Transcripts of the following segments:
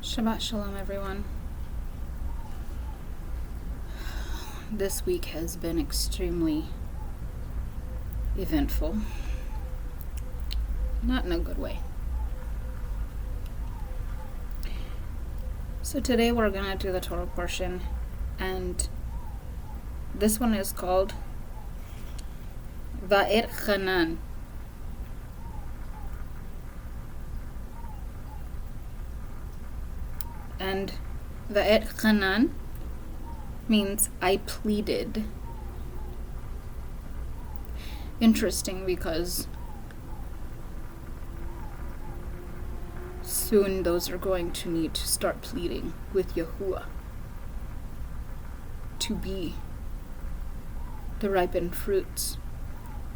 Shabbat Shalom, everyone. This week has been extremely eventful. Not in a good way. So today we're going to do the Torah portion, and this one is called Va'et Chanan. And Va'et Chanan means I pleaded. Interesting, because soon those are going to need to start pleading with Yahuwah to be the ripened fruits,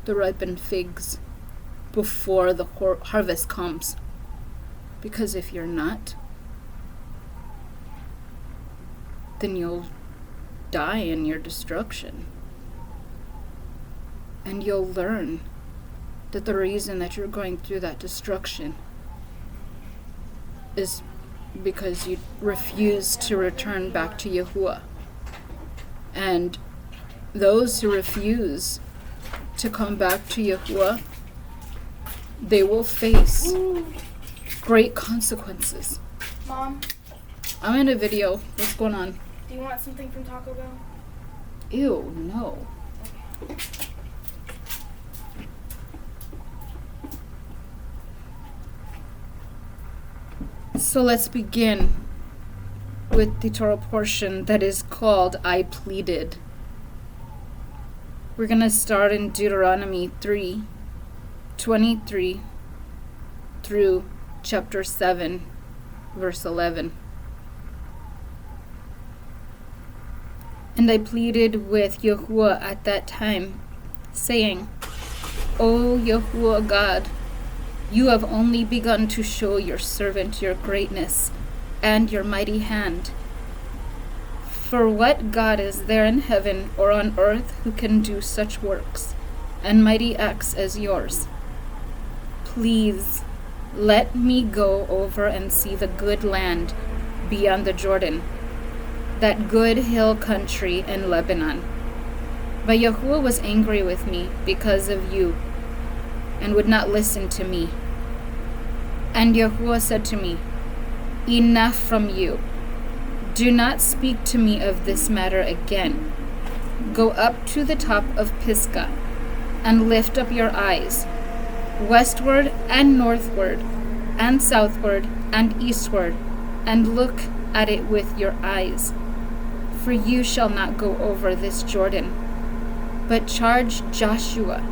the ripened figs before the harvest comes. Because if you're not, then you'll die in your destruction. And you'll learn that the reason that you're going through that destruction is because you refuse to return back to Yahuwah. And those who refuse to come back to Yahuwah, they will face great consequences. Mom? I'm in a video. What's going on? Do you want something from Taco Bell? Ew, no. So let's begin with the Torah portion that is called I pleaded. We're going to start in Deuteronomy 3:23 through chapter 7, verse 11. And I pleaded with Yahuwah at that time, saying, O Yahuwah God, you have only begun to show your servant your greatness and your mighty hand. For what God is there in heaven or on earth who can do such works and mighty acts as yours? Please let me go over and see the good land beyond the Jordan, that good hill country in Lebanon. But Yahuwah was angry with me because of you, and would not listen to me. And Yahuwah said to me, Enough from you. Do not speak to me of this matter again. Go up to the top of Pisgah, and lift up your eyes, westward and northward, and southward and eastward, and look at it with your eyes. For you shall not go over this Jordan, but charge Joshua,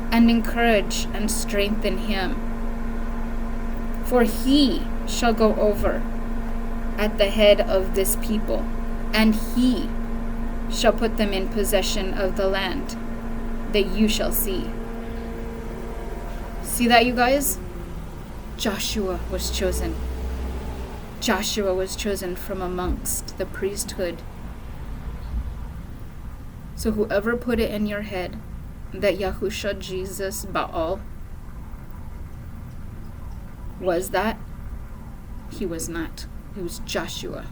and encourage and strengthen him. For he shall go over at the head of this people, and he shall put them in possession of the land that you shall see. See that, you guys? Joshua was chosen. Joshua was chosen from amongst the priesthood. So whoever put it in your head that Yahusha Jesus Baal was that, he was not. It was Joshua.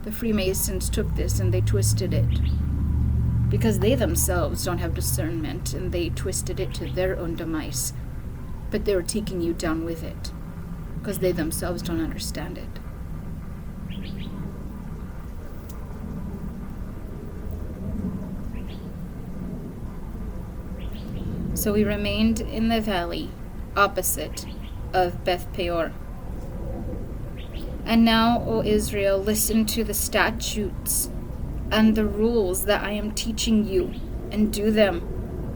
The Freemasons took this and they twisted it because they themselves don't have discernment, and they twisted it to their own demise. But they were taking you down with it because they themselves don't understand it. So we remained in the valley opposite of Beth Peor. And now, O Israel, listen to the statutes and the rules that I am teaching you, and do them,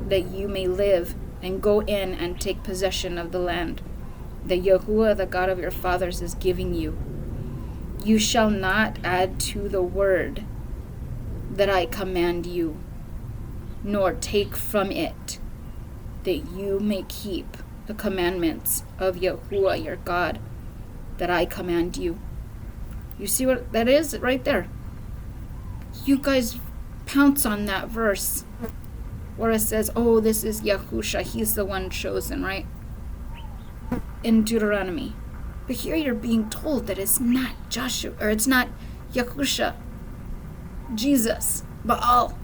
that you may live and go in and take possession of the land that Yahuwah, the God of your fathers, is giving you. You shall not add to the word that I command you, nor take from it, that you may keep the commandments of Yahuwah your God that I command you. You see what that is right there? You guys pounce on that verse where it says, oh, this is Yahusha, he's the one chosen, right? In Deuteronomy. But here you're being told that it's not Joshua, or it's not Yahusha, Jesus, Baal.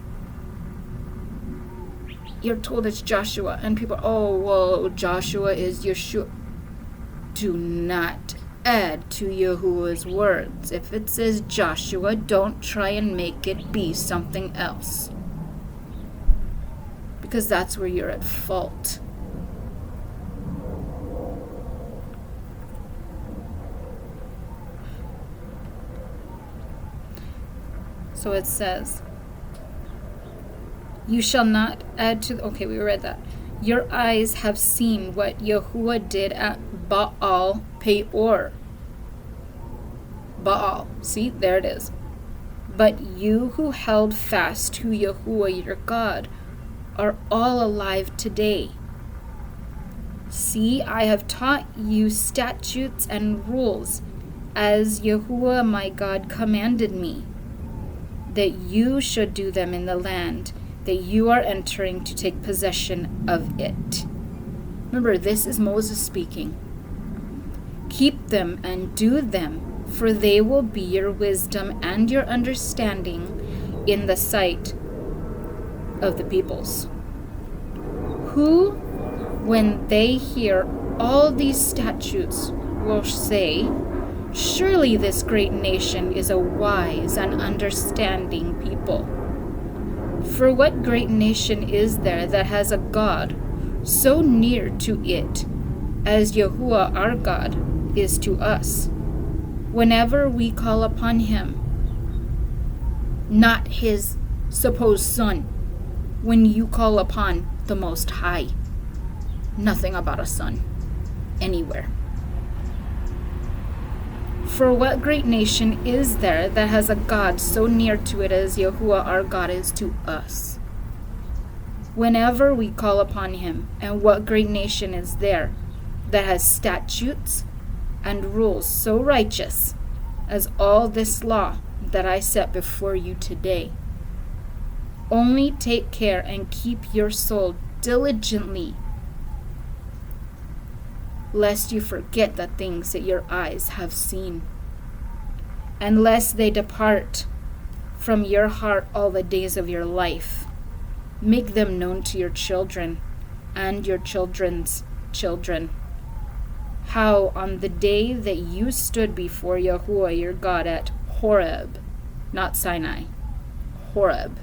You're told it's Joshua, and people, oh, well, Joshua is Yeshua. Do not add to Yahuwah's words. If it says Joshua, don't try and make it be something else, because that's where you're at fault. So it says, you shall not add to... Okay, we read that. Your eyes have seen what Yahuwah did at Baal Peor. Baal. See, there it is. But you who held fast to Yahuwah your God are all alive today. See, I have taught you statutes and rules, as Yahuwah my God commanded me, that you should do them in the land that you are entering to take possession of it. Remember, this is Moses speaking. Keep them and do them, for they will be your wisdom and your understanding in the sight of the peoples, who, when they hear all these statutes, will say, surely this great nation is a wise and understanding people. For what great nation is there that has a God so near to it as Yahuwah our God is to us, whenever we call upon him? Not his supposed son, when you call upon the Most High. Nothing about a son anywhere. For what great nation is there that has a God so near to it as Yahuwah our God is to us, whenever we call upon him? And what great nation is there that has statutes and rules so righteous as all this law that I set before you today? Only take care and keep your soul diligently, lest you forget the things that your eyes have seen, and lest they depart from your heart all the days of your life. Make them known to your children and your children's children, how on the day that you stood before Yahuwah your God at Horeb, not Sinai, Horeb,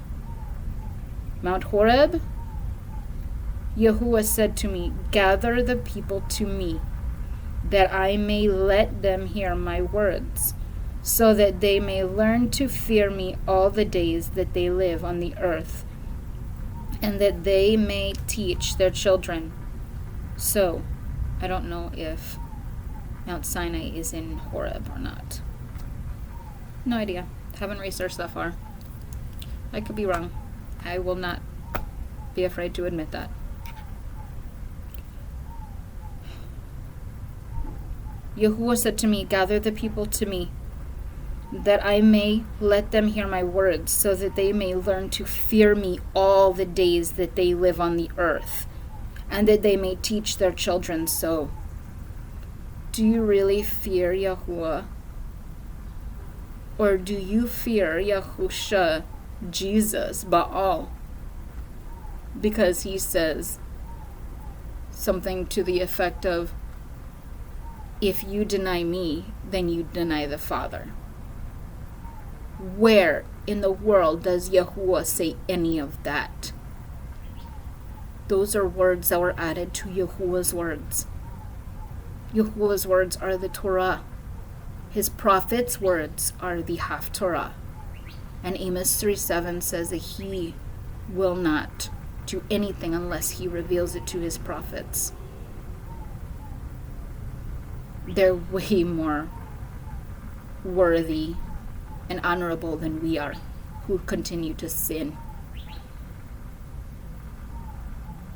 Mount Horeb, Yahuwah said to me, gather the people to me, that I may let them hear my words, so that they may learn to fear me all the days that they live on the earth, and that they may teach their children. So, I don't know if Mount Sinai is in Horeb or not. No idea. Haven't researched that far. I could be wrong. I will not be afraid to admit that. Yahuwah said to me, gather the people to me, that I may let them hear my words, so that they may learn to fear me all the days that they live on the earth, and that they may teach their children so. Do you really fear Yahuwah? Or do you fear Yahusha, Jesus, Baal? Because he says something to the effect of, if you deny me, then you deny the Father. Where in the world does Yahuwah say any of that? Those are words that were added to Yahuwah's words. Yahuwah's words are the Torah. His prophets' words are the Haftorah. And Amos 3:7 says that he will not do anything unless he reveals it to his prophets. They're way more worthy and honorable than we are, who continue to sin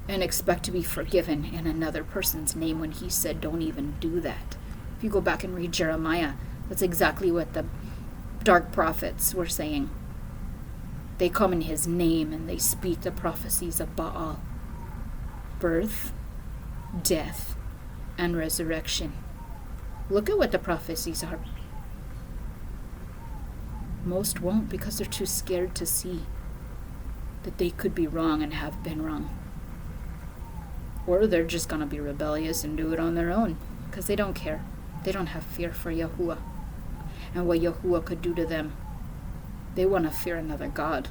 and expect to be forgiven in another person's name when he said don't even do that. If you go back and read Jeremiah, that's exactly what the dark prophets were saying. They come in his name and they speak the prophecies of Baal, birth, death, and resurrection. Look at what the prophecies are. Most won't because they're too scared to see that they could be wrong and have been wrong. Or they're just going to be rebellious and do it on their own because they don't care. They don't have fear for Yahuwah and what Yahuwah could do to them. They want to fear another God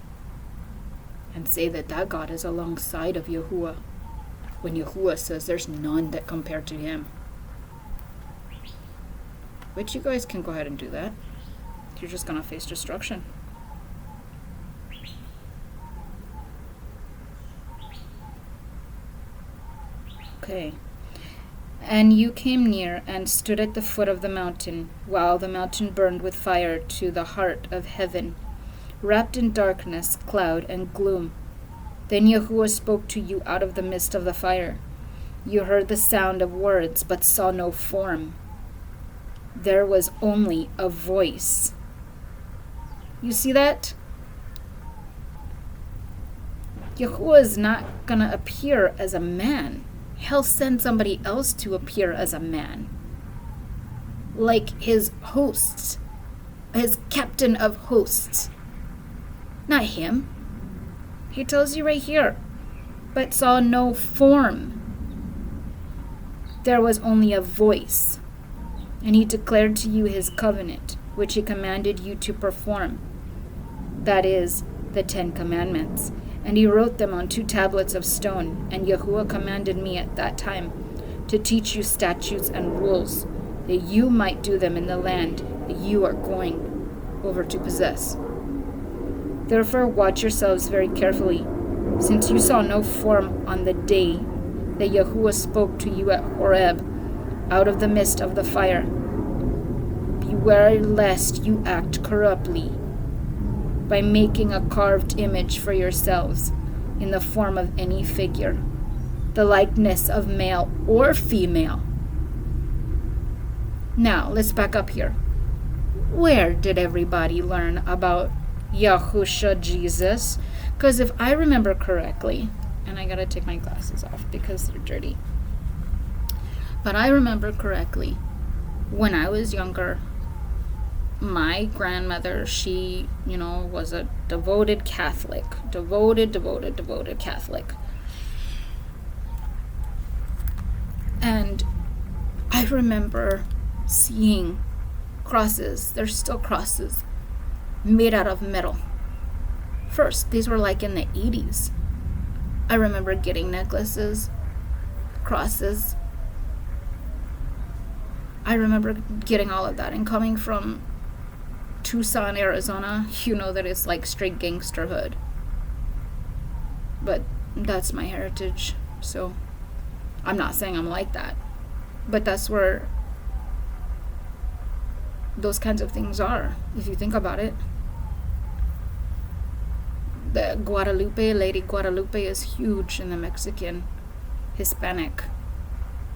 and say that that God is alongside of Yahuwah when Yahuwah says there's none that compare to him. But you guys can go ahead and do that. You're just going to face destruction. Okay. And you came near and stood at the foot of the mountain, while the mountain burned with fire to the heart of heaven, wrapped in darkness, cloud, and gloom. Then Yahuwah spoke to you out of the midst of the fire. You heard the sound of words, but saw no form. There was only a voice. You see that? Yahuwah is not going to appear as a man. He'll send somebody else to appear as a man. Like his hosts, his captain of hosts. Not him. He tells you right here, but saw no form. There was only a voice. And he declared to you his covenant, which he commanded you to perform. That is, the 10 Commandments. And he wrote them on 2 tablets of stone. And Yahuwah commanded me at that time to teach you statutes and rules, that you might do them in the land that you are going over to possess. Therefore watch yourselves very carefully, since you saw no form on the day that Yahuwah spoke to you at Horeb, out of the midst of the fire. Beware lest you act corruptly by making a carved image for yourselves in the form of any figure, the likeness of male or female. Now, let's back up here. Where did everybody learn about Yahusha Jesus? Because if I remember correctly, and I gotta take my glasses off because they're dirty, but I remember correctly, when I was younger, my grandmother, she, was a devoted Catholic. Devoted Catholic. And I remember seeing crosses. There's still crosses made out of metal. First, these were like in the 80s. I remember getting necklaces, crosses. I remember getting all of that. And coming from Tucson, Arizona, you know that it's like straight gangsterhood. But that's my heritage. So I'm not saying I'm like that. But that's where those kinds of things are, if you think about it. The Guadalupe, Lady Guadalupe, is huge in the Mexican, Hispanic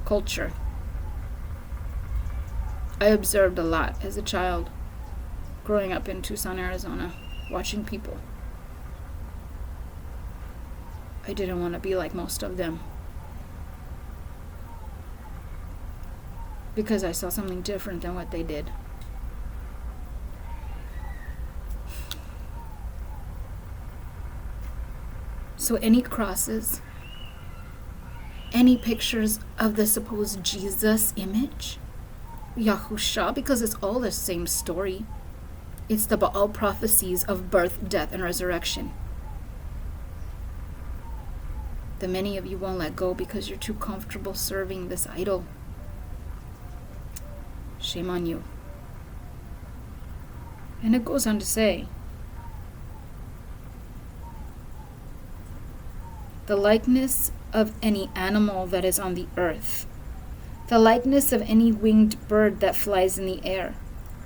culture. I observed a lot as a child, growing up in Tucson, Arizona, watching people. I didn't want to be like most of them, because I saw something different than what they did. So any crosses, any pictures of the supposed Jesus image, Yahusha, because it's all the same story. It's the Baal prophecies of birth, death, and resurrection. The many of you won't let go because you're too comfortable serving this idol. Shame on you. And it goes on to say, the likeness of any animal that is on the earth, the likeness of any winged bird that flies in the air,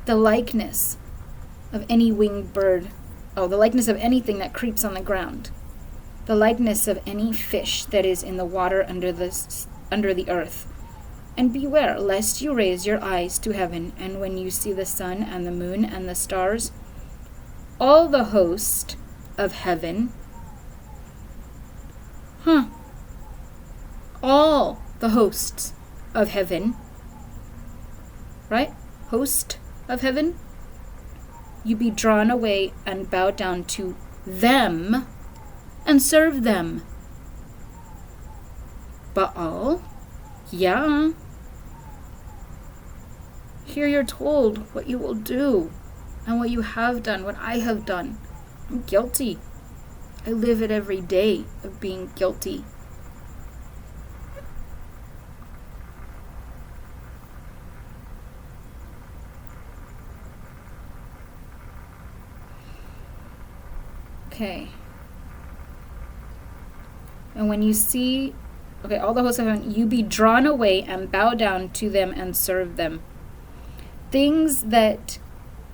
the likeness of any winged bird, the likeness of anything that creeps on the ground, the likeness of any fish that is in the water under the earth. And beware lest you raise your eyes to heaven, and when you see the sun and the moon and the stars, all the host of heaven, all the hosts of heaven, right? Host of heaven. You be drawn away and bow down to them and serve them. Baal? Yeah. Here you're told what you will do and what you have done, what I have done. I'm guilty. I live it every day of being guilty. Okay. And when you see, all the hosts of heaven, you be drawn away and bow down to them and serve them. Things that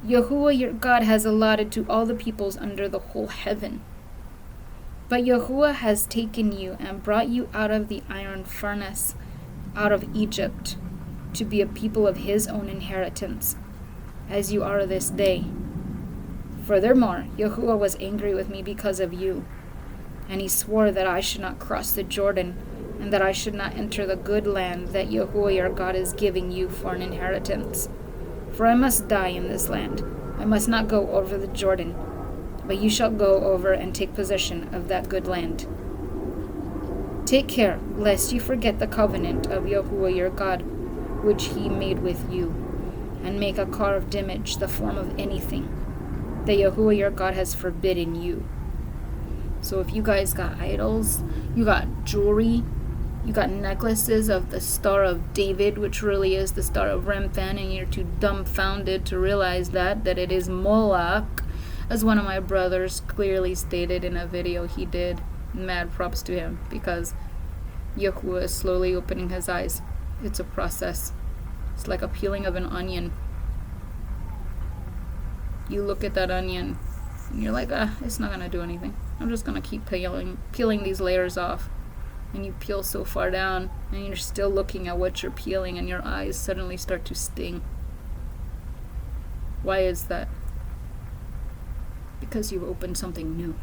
Yahuwah your God has allotted to all the peoples under the whole heaven. But Yahuwah has taken you and brought you out of the iron furnace, out of Egypt, to be a people of his own inheritance, as you are this day. Furthermore, Yahuwah was angry with me because of you, and he swore that I should not cross the Jordan, and that I should not enter the good land that Yahuwah your God is giving you for an inheritance. For I must die in this land. I must not go over the Jordan, but you shall go over and take possession of that good land. Take care, lest you forget the covenant of Yahuwah your God, which he made with you, and make a carved image, the form of anything, that Yahuwah your God has forbidden you. So if you guys got idols, you got jewelry, you got necklaces of the Star of David, which really is the Star of Remphan, and you're too dumbfounded to realize that it is Moloch, as one of my brothers clearly stated in a video he did. Mad props to him, because Yahuwah is slowly opening his eyes. It's a process. It's like a peeling of an onion. You look at that onion, and you're like, it's not going to do anything. I'm just going to keep peeling these layers off. And you peel so far down, and you're still looking at what you're peeling, and your eyes suddenly start to sting. Why is that? Because you've opened something new.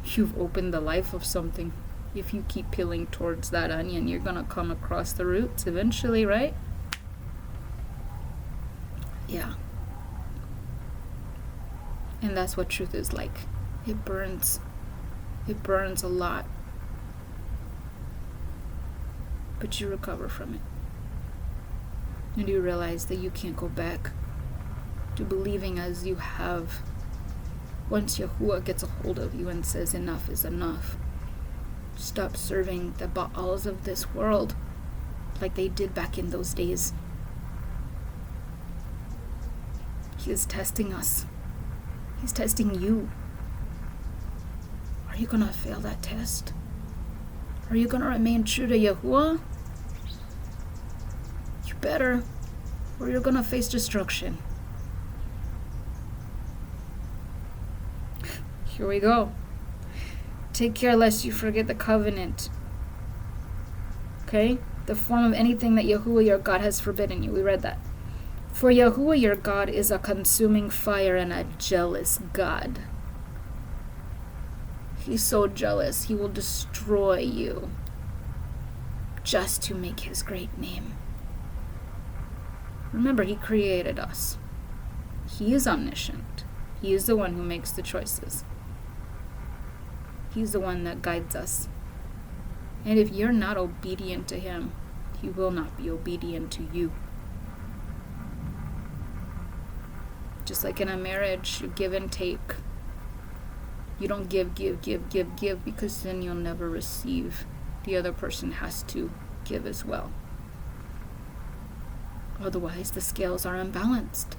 You've opened the life of something. If you keep peeling towards that onion, you're going to come across the roots eventually, right? Yeah. And that's what truth is like. It burns. It burns a lot. But you recover from it. And you realize that you can't go back to believing as you have once Yahuwah gets a hold of you and says enough is enough. Stop serving the Baals of this world like they did back in those days. He is testing us. He's testing you. Are you going to fail that test? Are you going to remain true to Yahuwah? You better, or you're going to face destruction. Here we go. Take care lest you forget the covenant. Okay? The form of anything that Yahuwah your God has forbidden you. We read that. For Yahuwah your God is a consuming fire and a jealous God. He's so jealous, he will destroy you just to make his great name. Remember, he created us. He is omniscient. He is the one who makes the choices. He's the one that guides us. And if you're not obedient to him, he will not be obedient to you. Just like in a marriage, you give and take. You don't give, because then you'll never receive. The other person has to give as well. Otherwise, the scales are unbalanced.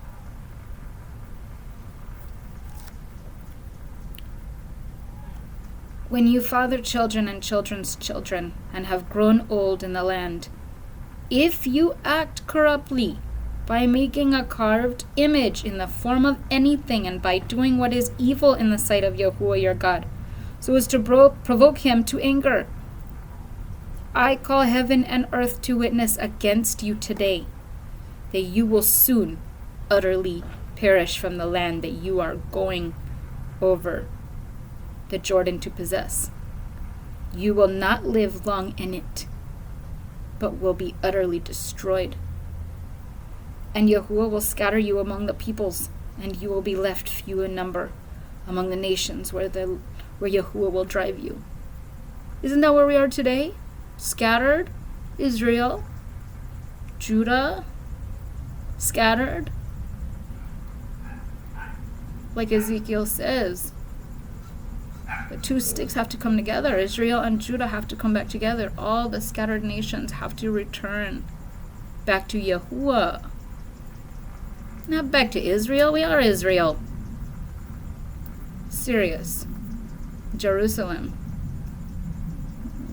When you father children and children's children, and have grown old in the land, if you act corruptly, by making a carved image in the form of anything, and by doing what is evil in the sight of Yahuwah your God, so as to provoke him to anger, I call heaven and earth to witness against you today, that you will soon utterly perish from the land that you are going over the Jordan to possess. You will not live long in it. but will be utterly destroyed. And Yahuwah will scatter you among the peoples, and you will be left few in number among the nations where Yahuwah will drive you. Isn't that where we are today? Scattered, Israel, Judah, scattered. Like Ezekiel says, the two sticks have to come together. Israel and Judah have to come back together. All the scattered nations have to return back to Yahuwah. Not back to Israel. We are Israel. Serious. Jerusalem.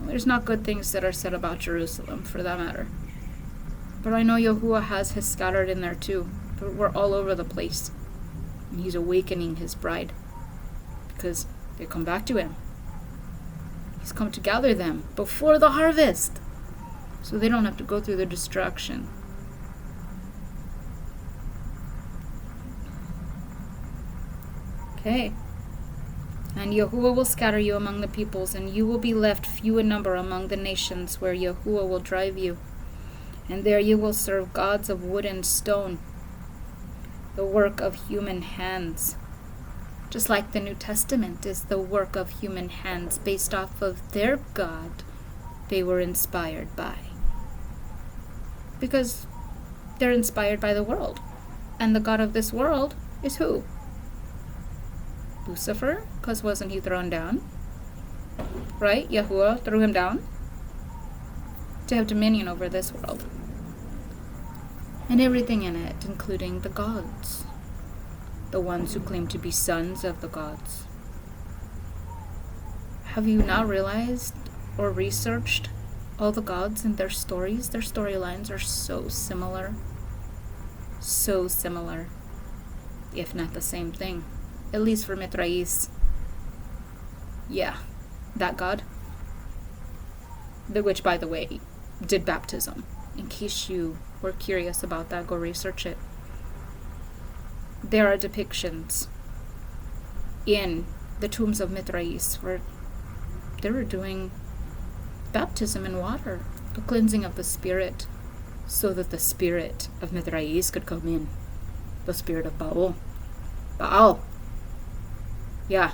There's not good things that are said about Jerusalem, for that matter. But I know Yahuwah has his scattered in there too. But we're all over the place. And he's awakening his bride. Because they come back to him. He's come to gather them before the harvest. So they don't have to go through the destruction. Okay. And Yahuwah will scatter you among the peoples, and you will be left few in number among the nations where Yahuwah will drive you. And there you will serve gods of wood and stone, the work of human hands. Just like the New Testament is the work of human hands based off of their God they were inspired by. Because they're inspired by the world. And the God of this world is who? Lucifer, because wasn't he thrown down? Right? Yahuwah threw him down to have dominion over this world. And everything in it, including the gods. The ones who claim to be sons of the gods. Have you not realized or researched all the gods and their stories? Their storylines are so similar. So similar. If not the same thing. At least for Mithrais. Yeah, that God. Which, by the way, did baptism. In case you were curious about that, go research it. There are depictions in the tombs of Mithrais where they were doing baptism in water, the cleansing of the spirit, so that the spirit of Mithrais could come in. The spirit of Baal. Baal. Yeah.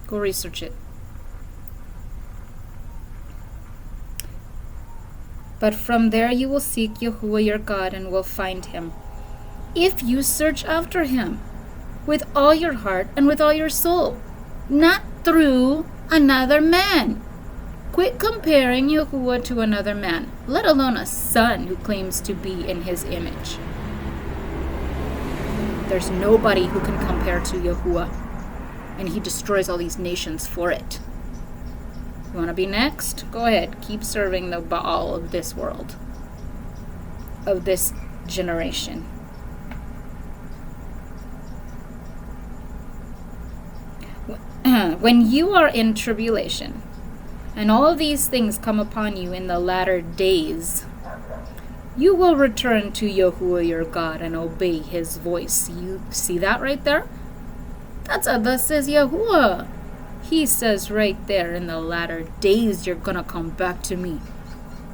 Go research it. But from there you will seek Yahuwah your God and will find him, if you search after him with all your heart and with all your soul, not through another man. Quit comparing Yahuwah to another man, let alone a son who claims to be in his image. There's nobody who can compare to Yahuwah, and he destroys all these nations for it. You want to be next? Go ahead. Keep serving the Baal of this world, of this generation. When you are in tribulation, and all these things come upon you in the latter days, you will return to Yahuwah your God and obey his voice. You see that right there? That's what thus says Yahuwah. He says right there, in the latter days you're going to come back to me.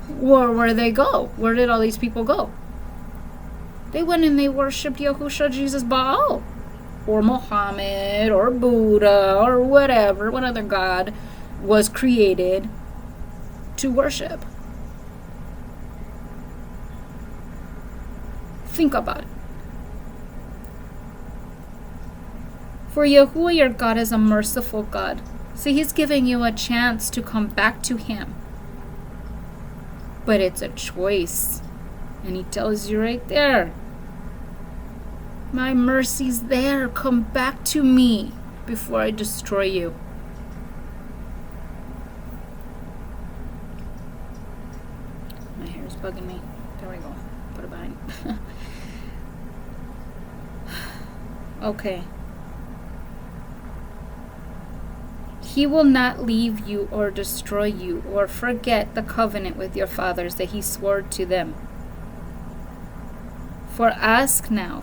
Where'd they go? Where did all these people go? They went and they worshipped Yahushua, Jesus, Baal. Or Muhammad, or Buddha, or whatever, what other god was created to worship. Think about it. For Yahuwah your God is a merciful God. So he's giving you a chance to come back to him. But it's a choice. And he tells you right there, my mercy's there. Come back to me before I destroy you. My hair is bugging me. There we go. Put it behind. Okay. He will not leave you or destroy you or forget the covenant with your fathers that he swore to them. For ask now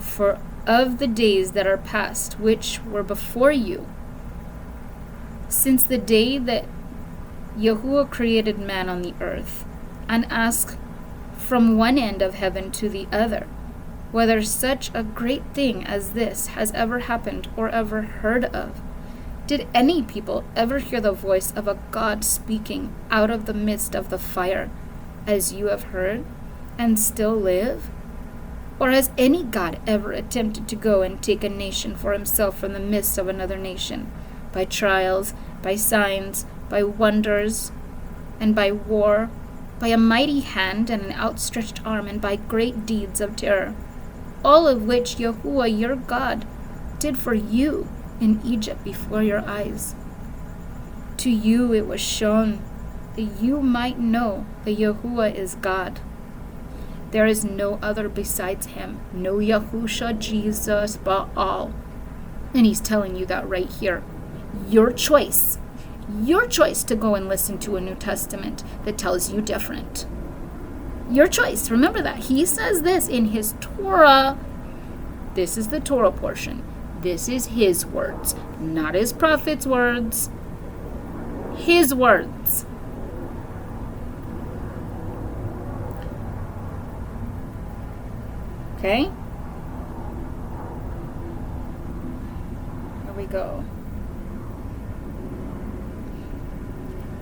of the days that are past, which were before you, since the day that Yahuwah created man on the earth, and ask from one end of heaven to the other, whether such a great thing as this has ever happened or ever heard of. Did any people ever hear the voice of a God speaking out of the midst of the fire, as you have heard, and still live? Or has any God ever attempted to go and take a nation for himself from the midst of another nation, by trials, by signs, by wonders, and by war, by a mighty hand and an outstretched arm, and by great deeds of terror, all of which Yahuwah your God did for you in Egypt before your eyes? To you it was shown that you might know that Yahuwah is God. There is no other besides him, no Yahusha, Jesus, Baal. And he's telling you that right here. Your choice to go and listen to a New Testament that tells you different. Your choice. Remember that. He says this in his Torah. This is the Torah portion. This is his words, not his prophet's words. His words. Okay? Here we go.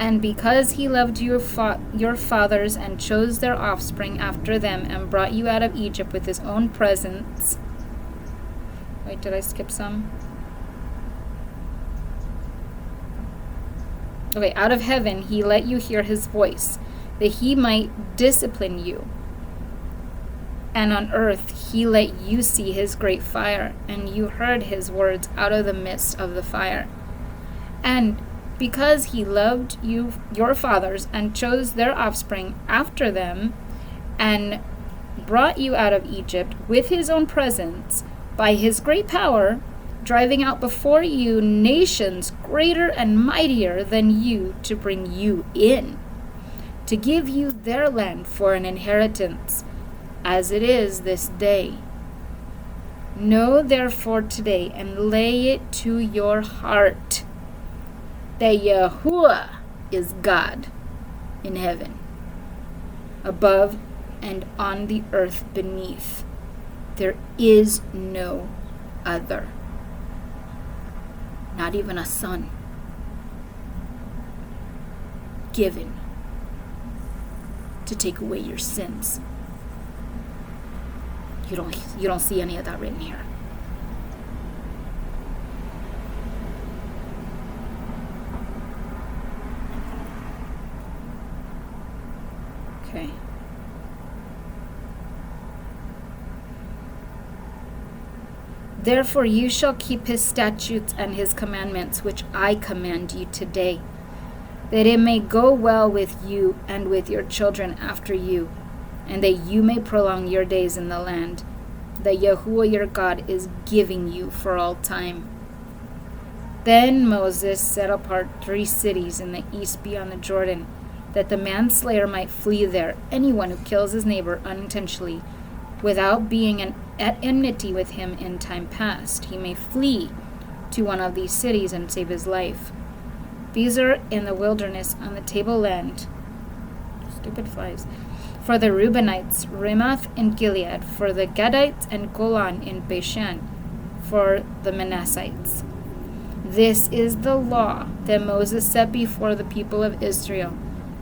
And because he loved your fathers and chose their offspring after them and brought you out of Egypt with his own presence. Wait, did I skip some? Okay, out of heaven he let you hear his voice, that he might discipline you. And on earth he let you see his great fire, and you heard his words out of the midst of the fire. And because he loved you, your fathers, and chose their offspring after them, and brought you out of Egypt with his own presence, by his great power, driving out before you nations greater and mightier than you to bring you in, to give you their land for an inheritance, as it is this day. Know therefore today and lay it to your heart that Yahuwah is God in heaven, above and on the earth beneath. There is no other. Not even a son given to take away your sins. You don't see any of that written here. Okay. Therefore you shall keep his statutes and his commandments, which I command you today, that it may go well with you and with your children after you, and that you may prolong your days in the land that Yahuwah your God is giving you for all time. Then Moses set apart 3 cities in the east beyond the Jordan, that the manslayer might flee there, anyone who kills his neighbor unintentionally, without being at enmity with him in time past. He may flee to one of these cities and save his life. These are in the wilderness on the tableland. Stupid flies. For the Reubenites, Ramoth in Gilead. For the Gadites and Golan in Bashan. For the Manassites. This is the law that Moses set before the people of Israel.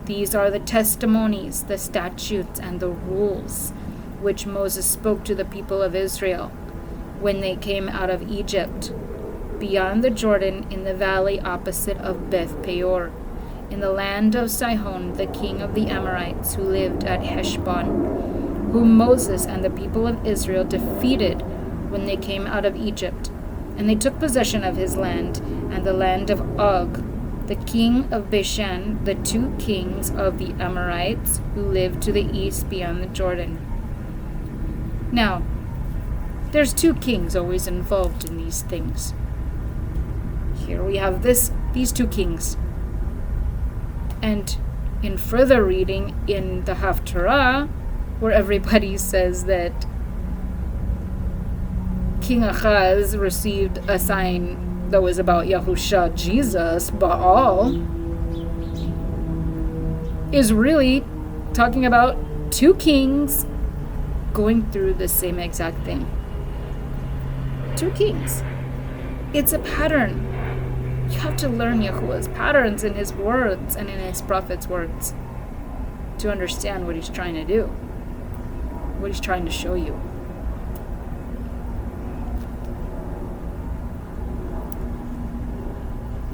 These are the testimonies, the statutes, and the rules which Moses spoke to the people of Israel when they came out of Egypt, beyond the Jordan in the valley opposite of Beth Peor, in the land of Sihon, the king of the Amorites, who lived at Heshbon, whom Moses and the people of Israel defeated when they came out of Egypt. And they took possession of his land, and the land of Og, the king of Bashan, the 2 kings of the Amorites, who lived to the east beyond the Jordan. Now, there's 2 kings always involved in these things. Here we have these 2 kings. And in further reading in the Haftorah, where everybody says that King Ahaz received a sign that was about Yahusha, Jesus, Baal, is really talking about two kings going through the same exact thing. Two kings. It's a pattern. You have to learn Yahuwah's patterns in his words and in his prophet's words to understand what he's trying to do, what he's trying to show you.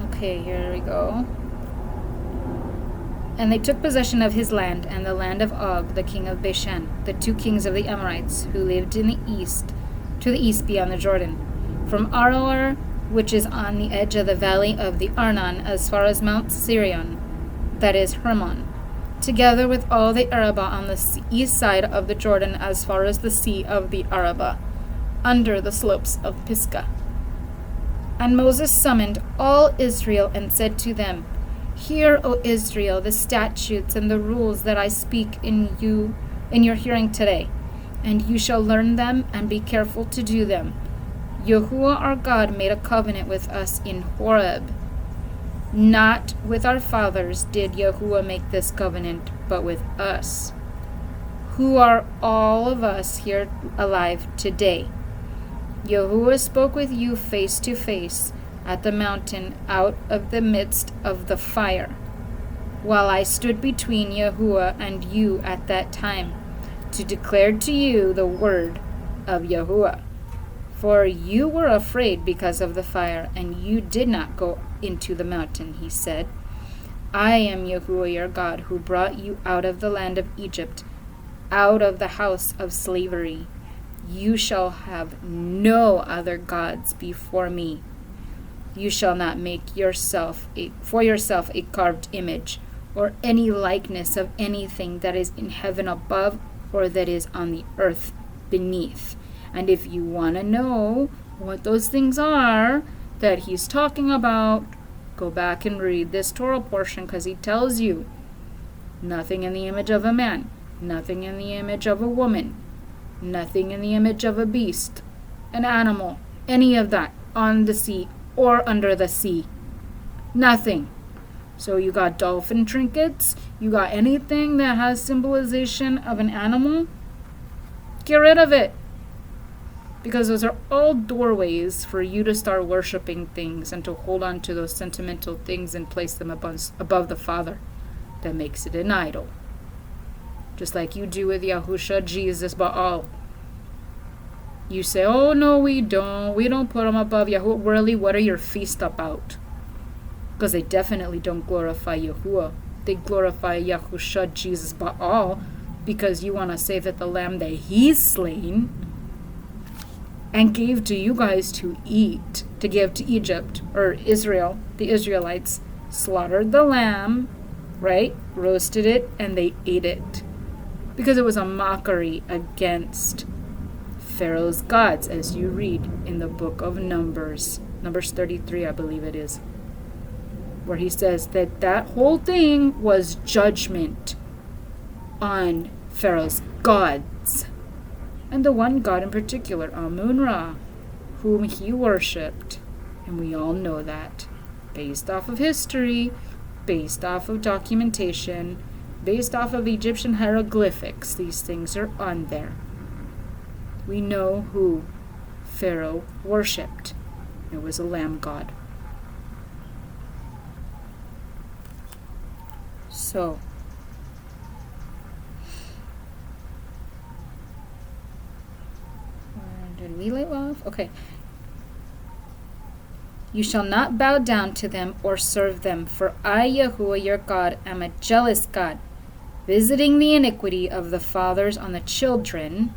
Okay, here we go. And they took possession of his land and the land of Og, the king of Bashan, the two kings of the Amorites, who lived in the east, to the east beyond the Jordan, from Aroer, which is on the edge of the valley of the Arnon, as far as Mount Sirion, that is Hermon, together with all the Arabah on the east side of the Jordan, as far as the sea of the Arabah, under the slopes of Pisgah. And Moses summoned all Israel and said to them, Hear, O Israel, the statutes and the rules that I speak in your hearing today, and you shall learn them and be careful to do them. Yahuwah our God made a covenant with us in Horeb. Not with our fathers did Yahuwah make this covenant, but with us, who are all of us here alive today. Yahuwah spoke with you face to face at the mountain out of the midst of the fire, while I stood between Yahuwah and you at that time, to declare to you the word of Yahuwah. For you were afraid because of the fire, and you did not go into the mountain, he said. I am Yahuwah your God, who brought you out of the land of Egypt, out of the house of slavery. You shall have no other gods before me. You shall not make for yourself a carved image, or any likeness of anything that is in heaven above, or that is on the earth beneath. And if you want to know what those things are that he's talking about, go back and read this Torah portion, because he tells you nothing in the image of a man, nothing in the image of a woman, nothing in the image of a beast, an animal, any of that on the sea or under the sea. Nothing. So you got dolphin trinkets, you got anything that has symbolization of an animal, get rid of it. Because those are all doorways for you to start worshiping things and to hold on to those sentimental things and place them above the Father. That makes it an idol. Just like you do with Yahusha, Jesus, Baal. You say, oh no, we don't put them above Yahuwah. Really, what are your feasts about? Because they definitely don't glorify Yahuwah. They glorify Yahusha, Jesus, Baal, because you want to say that the lamb that he's slain and gave to you guys to eat, to give to Egypt, or Israel, the Israelites, slaughtered the lamb, right? Roasted it, and they ate it. Because it was a mockery against Pharaoh's gods, as you read in the book of Numbers. Numbers 33, I believe it is. Where he says that whole thing was judgment on Pharaoh's gods. And the one god in particular, Amun-Ra, whom he worshipped. And we all know that. Based off of history, based off of documentation, based off of Egyptian hieroglyphics. These things are on there. We know who Pharaoh worshipped. It was a lamb god. So, did we leave off? Okay. You shall not bow down to them or serve them, for I, Yahuwah your God, am a jealous God, visiting the iniquity of the fathers on the children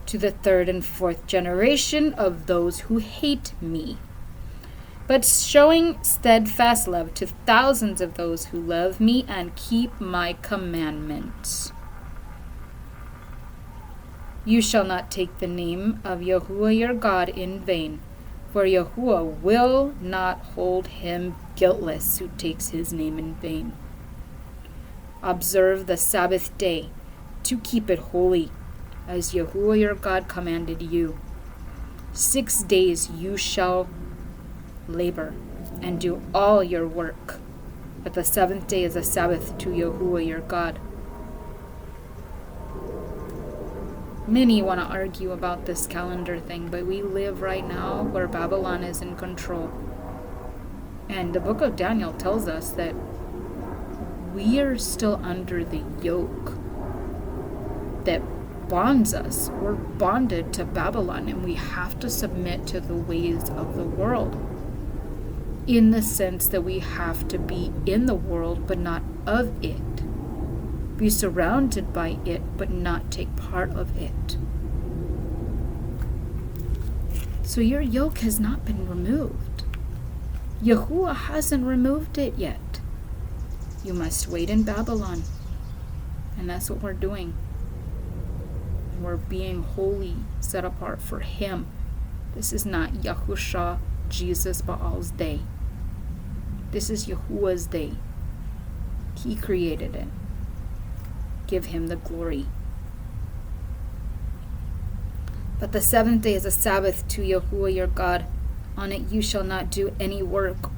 to the third and fourth generation of those who hate me, but showing steadfast love to thousands of those who love me and keep my commandments. You shall not take the name of Yahuwah your God in vain, for Yahuwah will not hold him guiltless who takes his name in vain. Observe the Sabbath day to keep it holy, as Yahuwah your God commanded you. 6 days you shall labor and do all your work, but the seventh day is a Sabbath to Yahuwah your God. Many want to argue about this calendar thing, but we live right now where Babylon is in control. And the book of Daniel tells us that we are still under the yoke that bonds us. We're bonded to Babylon, and we have to submit to the ways of the world, in the sense that we have to be in the world but not of it. Be surrounded by it but not take part of it. So your yoke has not been removed. Yahuwah hasn't removed it yet. You must wait in Babylon. And that's what we're doing. We're being holy, set apart for Him. This is not Yahusha, Jesus, Baal's day. This is Yahuwah's day. He created it. Give Him the glory. But the seventh day is a Sabbath to Yahuwah your God. On it you shall not do any work,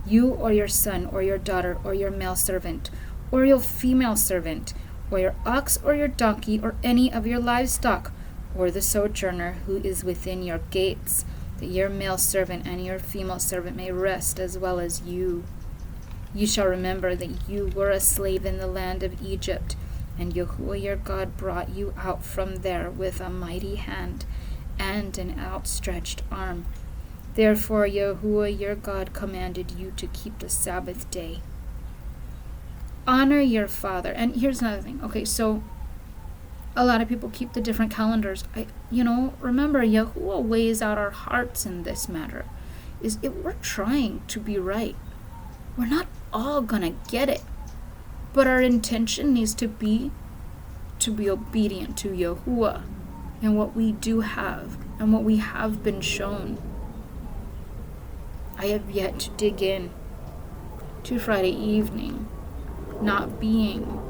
you or your son or your daughter or your male servant or your female servant or your ox or your donkey or any of your livestock or the sojourner who is within your gates, that your male servant and your female servant may rest as well as you. You shall remember that you were a slave in the land of Egypt, and Yahuwah your God brought you out from there with a mighty hand and an outstretched arm. Therefore Yahuwah your God commanded you to keep the Sabbath day. Honor your father. And here's another thing. Okay, so a lot of people keep the different calendars. Remember, Yahuwah weighs out our hearts in this matter. We're trying to be right. We're not all gonna get it. But our intention needs to be obedient to Yahuwah and what we do have and what we have been shown. I have yet to dig in to Friday evening not being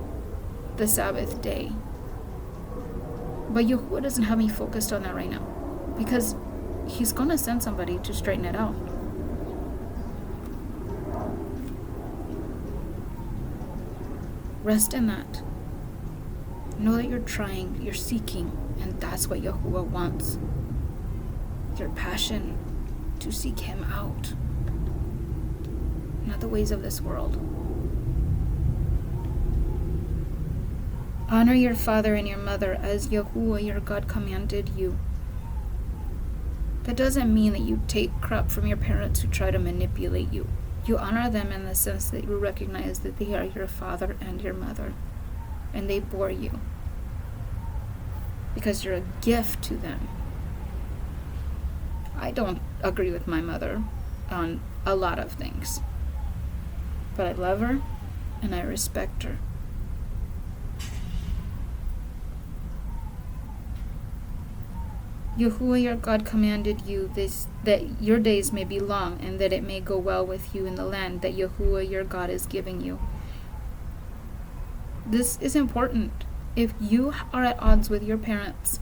the Sabbath day. But Yahuwah doesn't have me focused on that right now, because He's going to send somebody to straighten it out. Rest in that. Know that you're trying, you're seeking, and that's what Yahuwah wants. Your passion to seek Him out, not the ways of this world. Honor your father and your mother as Yahuwah your God commanded you. That doesn't mean that you take crap from your parents who try to manipulate you. You honor them in the sense that you recognize that they are your father and your mother, and they bore you because you're a gift to them. I don't agree with my mother on a lot of things, but I love her and I respect her. Yahuwah your God commanded you this, that your days may be long, and that it may go well with you in the land that Yahuwah your God is giving you. This is important. If you are at odds with your parents,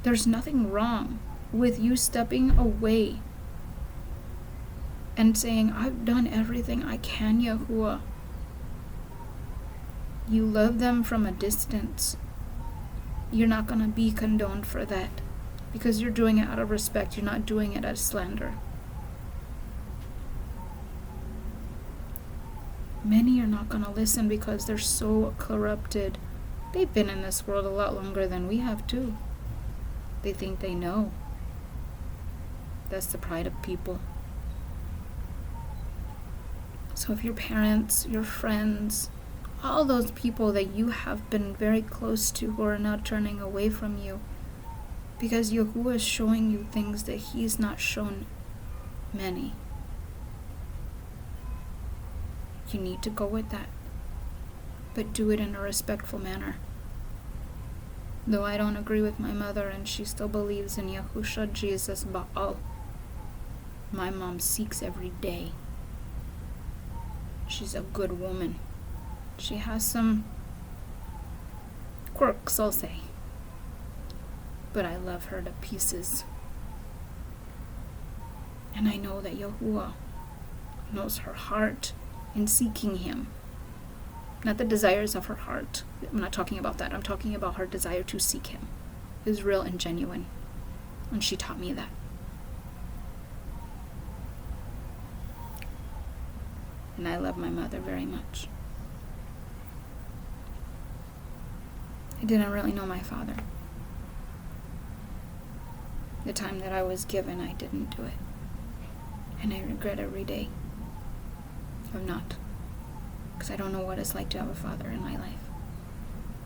there's nothing wrong with you stepping away and saying, I've done everything I can, Yahuwah. You love them from a distance. You're not going to be condoned for that, because you're doing it out of respect. You're not doing it as slander. Many are not going to listen because they're so corrupted. They've been in this world a lot longer than we have too. They think they know. That's the pride of people. So if your parents, your friends, all those people that you have been very close to who are now turning away from you, because Yahuwah is showing you things that He's not shown many, you need to go with that, but do it in a respectful manner. Though I don't agree with my mother and she still believes in Yahusha, Jesus, Baal, my mom seeks every day. She's a good woman. She has some quirks, I'll say, but I love her to pieces. And I know that Yahuwah knows her heart in seeking Him. Not the desires of her heart. I'm not talking about that. I'm talking about her desire to seek him. It was real and genuine. And she taught me that. And I love my mother very much. I didn't really know my father. The time that I was given, I didn't do it. And I regret every day of not. Because I don't know what it's like to have a father in my life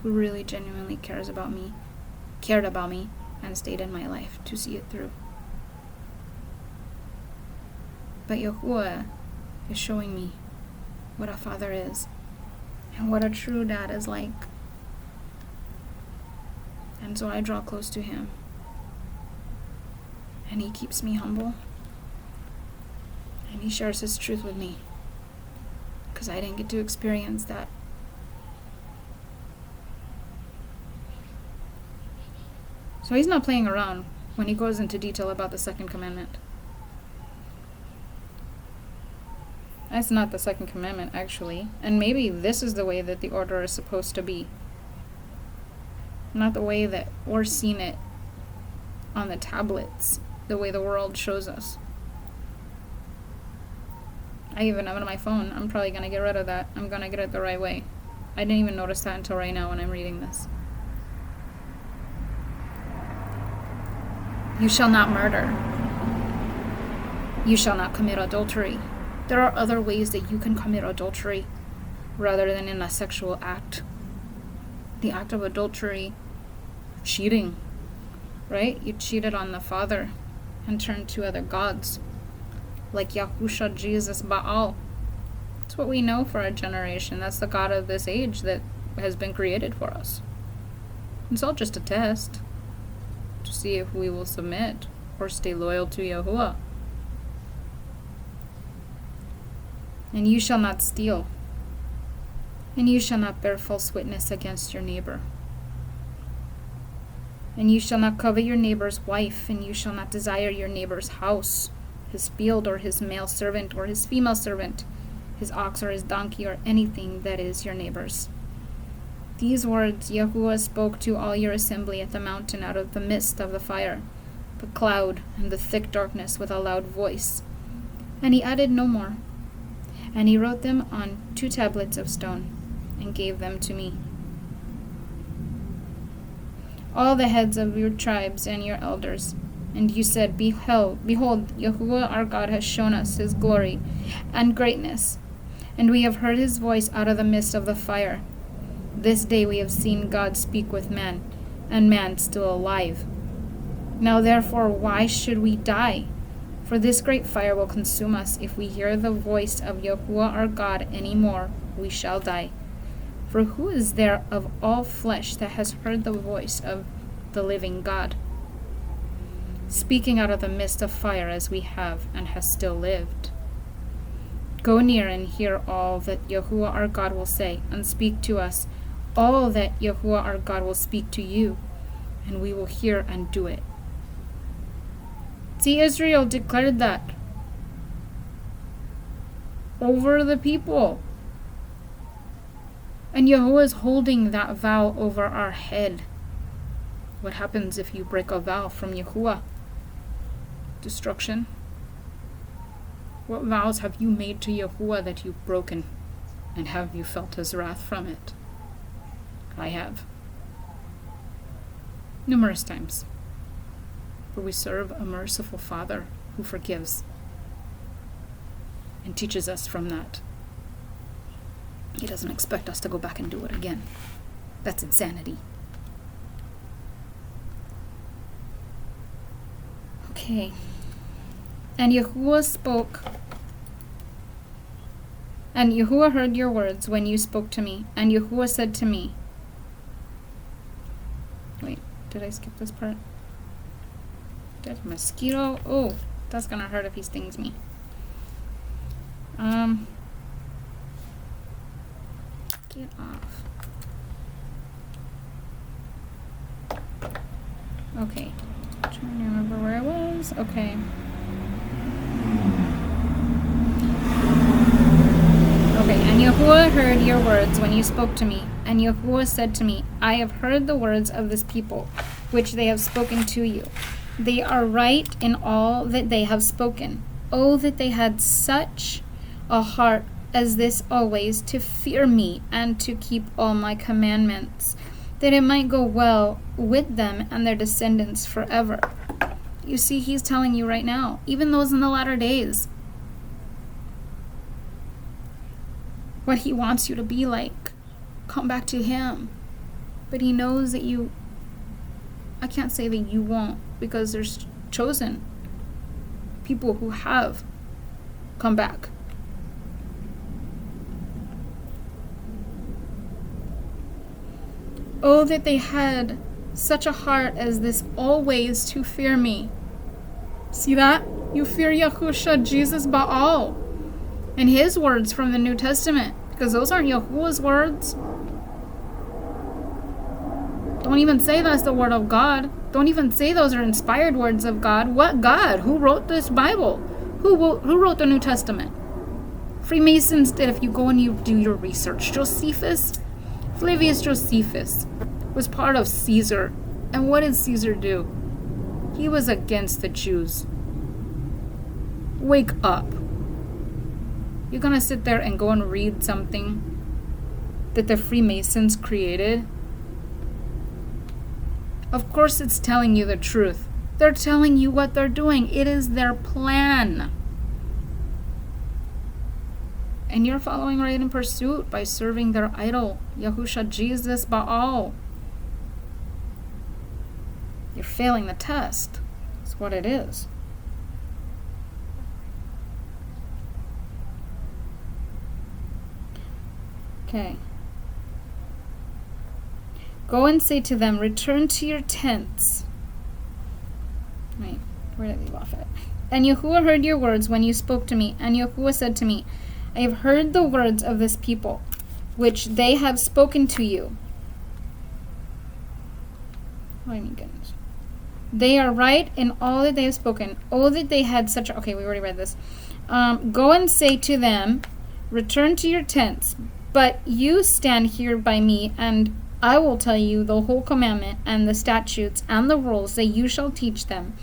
who really genuinely cared about me, and stayed in my life to see it through. But Yahuwah is showing me what a father is and what a true dad is like. And so I draw close to him. And he keeps me humble. And he shares his truth with me. Because I didn't get to experience that. So he's not playing around when he goes into detail about the second commandment. That's not the second commandment, actually. And maybe this is the way that the order is supposed to be. Not the way that we're seeing it on the tablets, the way the world shows us. I even have it on my phone. I'm probably going to get rid of that. I'm going to get it the right way. I didn't even notice that until right now when I'm reading this. You shall not murder. You shall not commit adultery. There are other ways that you can commit adultery rather than in a sexual act. The act of adultery, cheating, right? You cheated on the Father and turned to other gods, like Yahusha, Jesus, Baal. That's what we know for our generation. That's the God of this age that has been created for us. It's all just a test to see if we will submit or stay loyal to Yahuwah. And you shall not steal. And you shall not bear false witness against your neighbor. And you shall not covet your neighbor's wife, and you shall not desire your neighbor's house, his field, or his male servant, or his female servant, his ox or his donkey, or anything that is your neighbor's. These words Yahuwah spoke to all your assembly at the mountain out of the midst of the fire, the cloud, and the thick darkness with a loud voice. And he added no more. And he wrote them on 2 tablets of stone, and gave them to me. All the heads of your tribes and your elders. And you said, Behold, Yahuwah our God has shown us his glory and greatness, and we have heard his voice out of the midst of the fire. This day we have seen God speak with man, and man still alive. Now therefore, why should we die? For this great fire will consume us. If we hear the voice of Yahuwah our God any more, we shall die. For who is there of all flesh that has heard the voice of the living God, speaking out of the midst of fire as we have, and has still lived? Go near and hear all that Yahuwah our God will say, and speak to us all that Yahuwah our God will speak to you, and we will hear and do it. See, Israel declared that over the people. And Yahuwah is holding that vow over our head. What happens if you break a vow from Yahuwah? Destruction. What vows have you made to Yahuwah that you've broken? And have you felt his wrath from it? I have. Numerous times. For we serve a merciful Father who forgives and teaches us from that. He doesn't expect us to go back and do it again. That's insanity. Okay. And Yahuwah spoke. And Yahuwah heard your words when you spoke to me. And Yahuwah said to me. Wait, did I skip this part? Dead mosquito. Oh, that's gonna hurt if he stings me. Get off. Okay. Trying to remember where I was. Okay. Okay, and Yahuwah Yahuwah heard your words when you spoke to me, and Yahuwah said to me, I have heard the words of this people, which they have spoken to you. They are right in all that they have spoken. Oh, that they had such a heart as this always, to fear me and to keep all my commandments, that it might go well with them and their descendants forever. You see, he's telling you right now, even those in the latter days, what he wants you to be like. Come back to him. But he knows that I can't say that you won't, because there's chosen people who have come back. Oh, that they had such a heart as this always to fear me. See that? You fear Yahusha, Jesus Baal, and his words from the New Testament, because those aren't Yahuwah's words. Don't even say that's the word of God. Don't even say those are inspired words of God. What God? Who wrote this Bible? Who wrote the New Testament? Freemasons did, if you go and you do your research. Flavius Josephus was part of Caesar. And what did Caesar do? He was against the Jews. Wake up. You're going to sit there and go and read something that the Freemasons created? Of course it's telling you the truth. They're telling you what they're doing. It is their plan. And you're following right in pursuit by serving their idol, Yahusha, Jesus, Baal. You're failing the test. That's what it is. Okay. Go and say to them, return to your tents. Wait, where did I leave off at? And Yahuwah heard your words when you spoke to me. And Yahuwah said to me, I have heard the words of this people, which they have spoken to you. Oh my goodness. They are right in all that they have spoken. Oh, that they had such a... Okay, we already read this. Go and say to them, return to your tents, but you stand here by me, and I will tell you the whole commandment and the statutes and the rules that you shall teach them,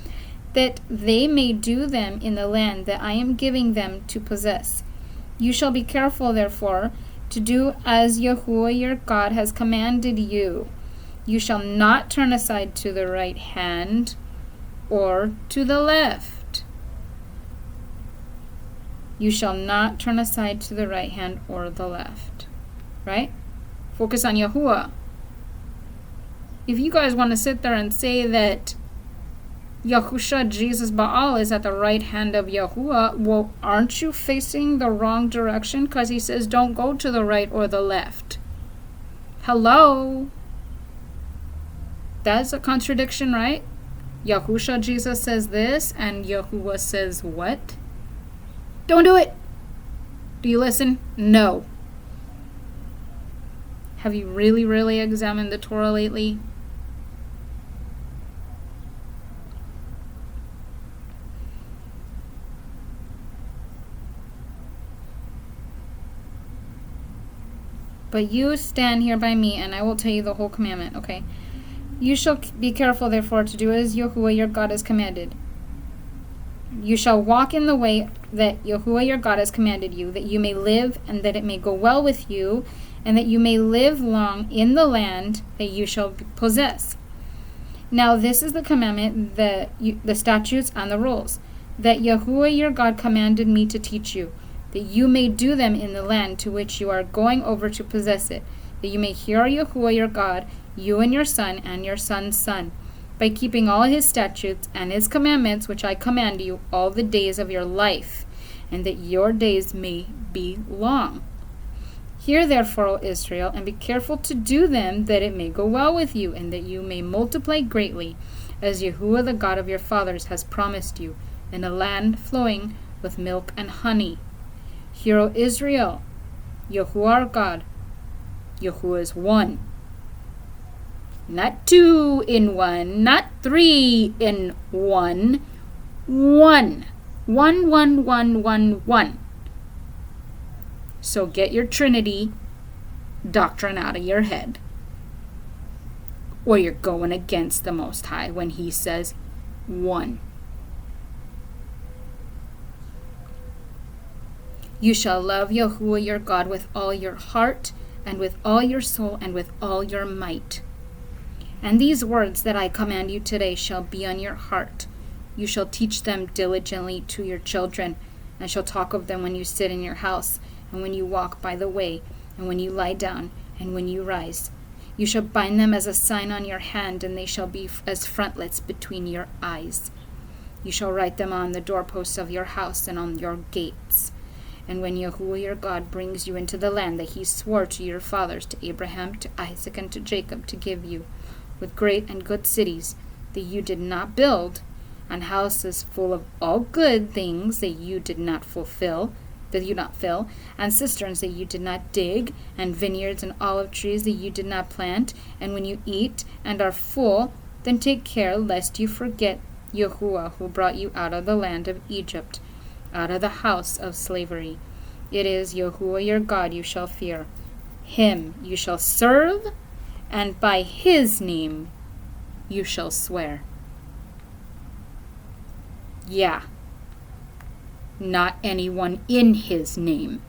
that they may do them in the land that I am giving them to possess. You shall be careful, therefore, to do as Yahuwah your God has commanded you. You shall not turn aside to the right hand or to the left. You shall not turn aside to the right hand or the left. Right? Focus on Yahuwah. If you guys want to sit there and say that Yahusha, Jesus, Baal is at the right hand of Yahuwah, well, aren't you facing the wrong direction? Because he says don't go to the right or the left. Hello? That's a contradiction, right? Yahusha, Jesus says this, and Yahuwah says what? Don't do it. Do you listen? No. Have you really, really examined the Torah lately? But you stand here by me, and I will tell you the whole commandment. Okay. You shall be careful, therefore, to do as Yahuwah your God has commanded. You shall walk in the way that Yahuwah your God has commanded you, that you may live, and that it may go well with you, and that you may live long in the land that you shall possess. Now this is the commandment, the statutes and the rules, that Yahuwah your God commanded me to teach you, that you may do them in the land to which you are going over to possess it, that you may hear Yahuwah your God, you and your son and your son's son, by keeping all his statutes and his commandments which I command you all the days of your life, and that your days may be long. Hear therefore, O Israel, and be careful to do them, that it may go well with you, and that you may multiply greatly, as Yahuwah the God of your fathers has promised you, in a land flowing with milk and honey. Hear, O Israel, Yahuwah our God, Yahuwah is one. Not two in one, not three in one. One. One. So get your Trinity doctrine out of your head, or you're going against the Most High when he says one. You shall love Yahuwah your God with all your heart, and with all your soul, and with all your might. And these words that I command you today shall be on your heart. You shall teach them diligently to your children, and shall talk of them when you sit in your house, and when you walk by the way, and when you lie down, and when you rise. You shall bind them as a sign on your hand, and they shall be as frontlets between your eyes. You shall write them on the doorposts of your house and on your gates. And when Yahuwah your God brings you into the land that he swore to your fathers, to Abraham, to Isaac, and to Jacob, to give you, with great and good cities that you did not build, and houses full of all good things that you did not fill, and cisterns that you did not dig, and vineyards and olive trees that you did not plant, and when you eat and are full, then take care lest you forget Yahuwah who brought you out of the land of Egypt, out of the house of slavery. It is Yahuwah your God you shall fear. Him you shall serve, and by his name you shall swear. Yeah, not anyone in his name,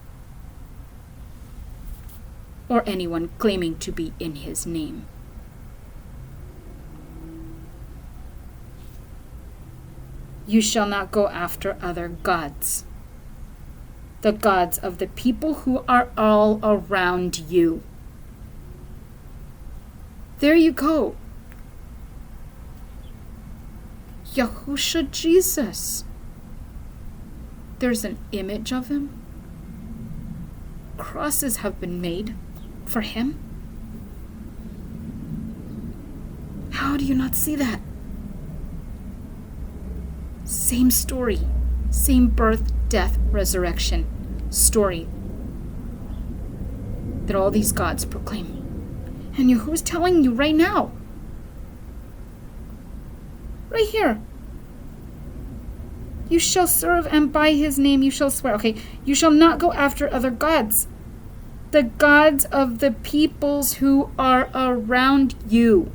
or anyone claiming to be in his name. You shall not go after other gods, the gods of the people who are all around you. There you go. Yahusha Jesus. There's an image of him. Crosses have been made for him. How do you not see that? Same story, same birth, death, resurrection story that all these gods proclaim. And Yahuwah's telling you right now, right here, you shall serve, and by his name you shall swear. Okay, you shall not go after other gods, the gods of the peoples who are around you.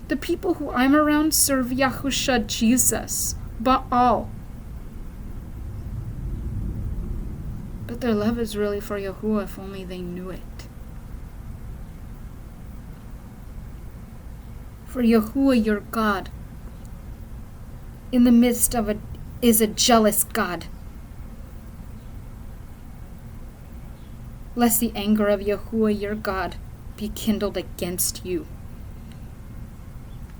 The people who I'm around serve Yahusha Jesus, Baal. But their love is really for Yahuwah, if only they knew it. For Yahuwah your God, in the midst of is a jealous God. Lest the anger of Yahuwah your God be kindled against you,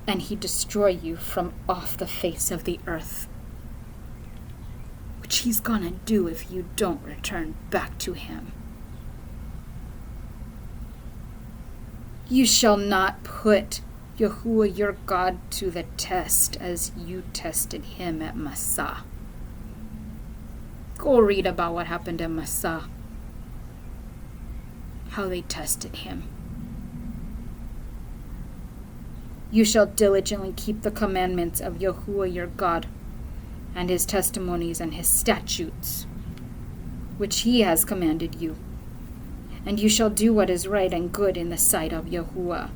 and he destroy you from off the face of the earth, which he's gonna do if you don't return back to him. You shall not put Yahuwah your God to the test as you tested him at Massah. Go read about what happened at Massah, how they tested him. You shall diligently keep the commandments of Yahuwah your God, and his testimonies and his statutes, which he has commanded you. And you shall do what is right and good in the sight of Yahuwah,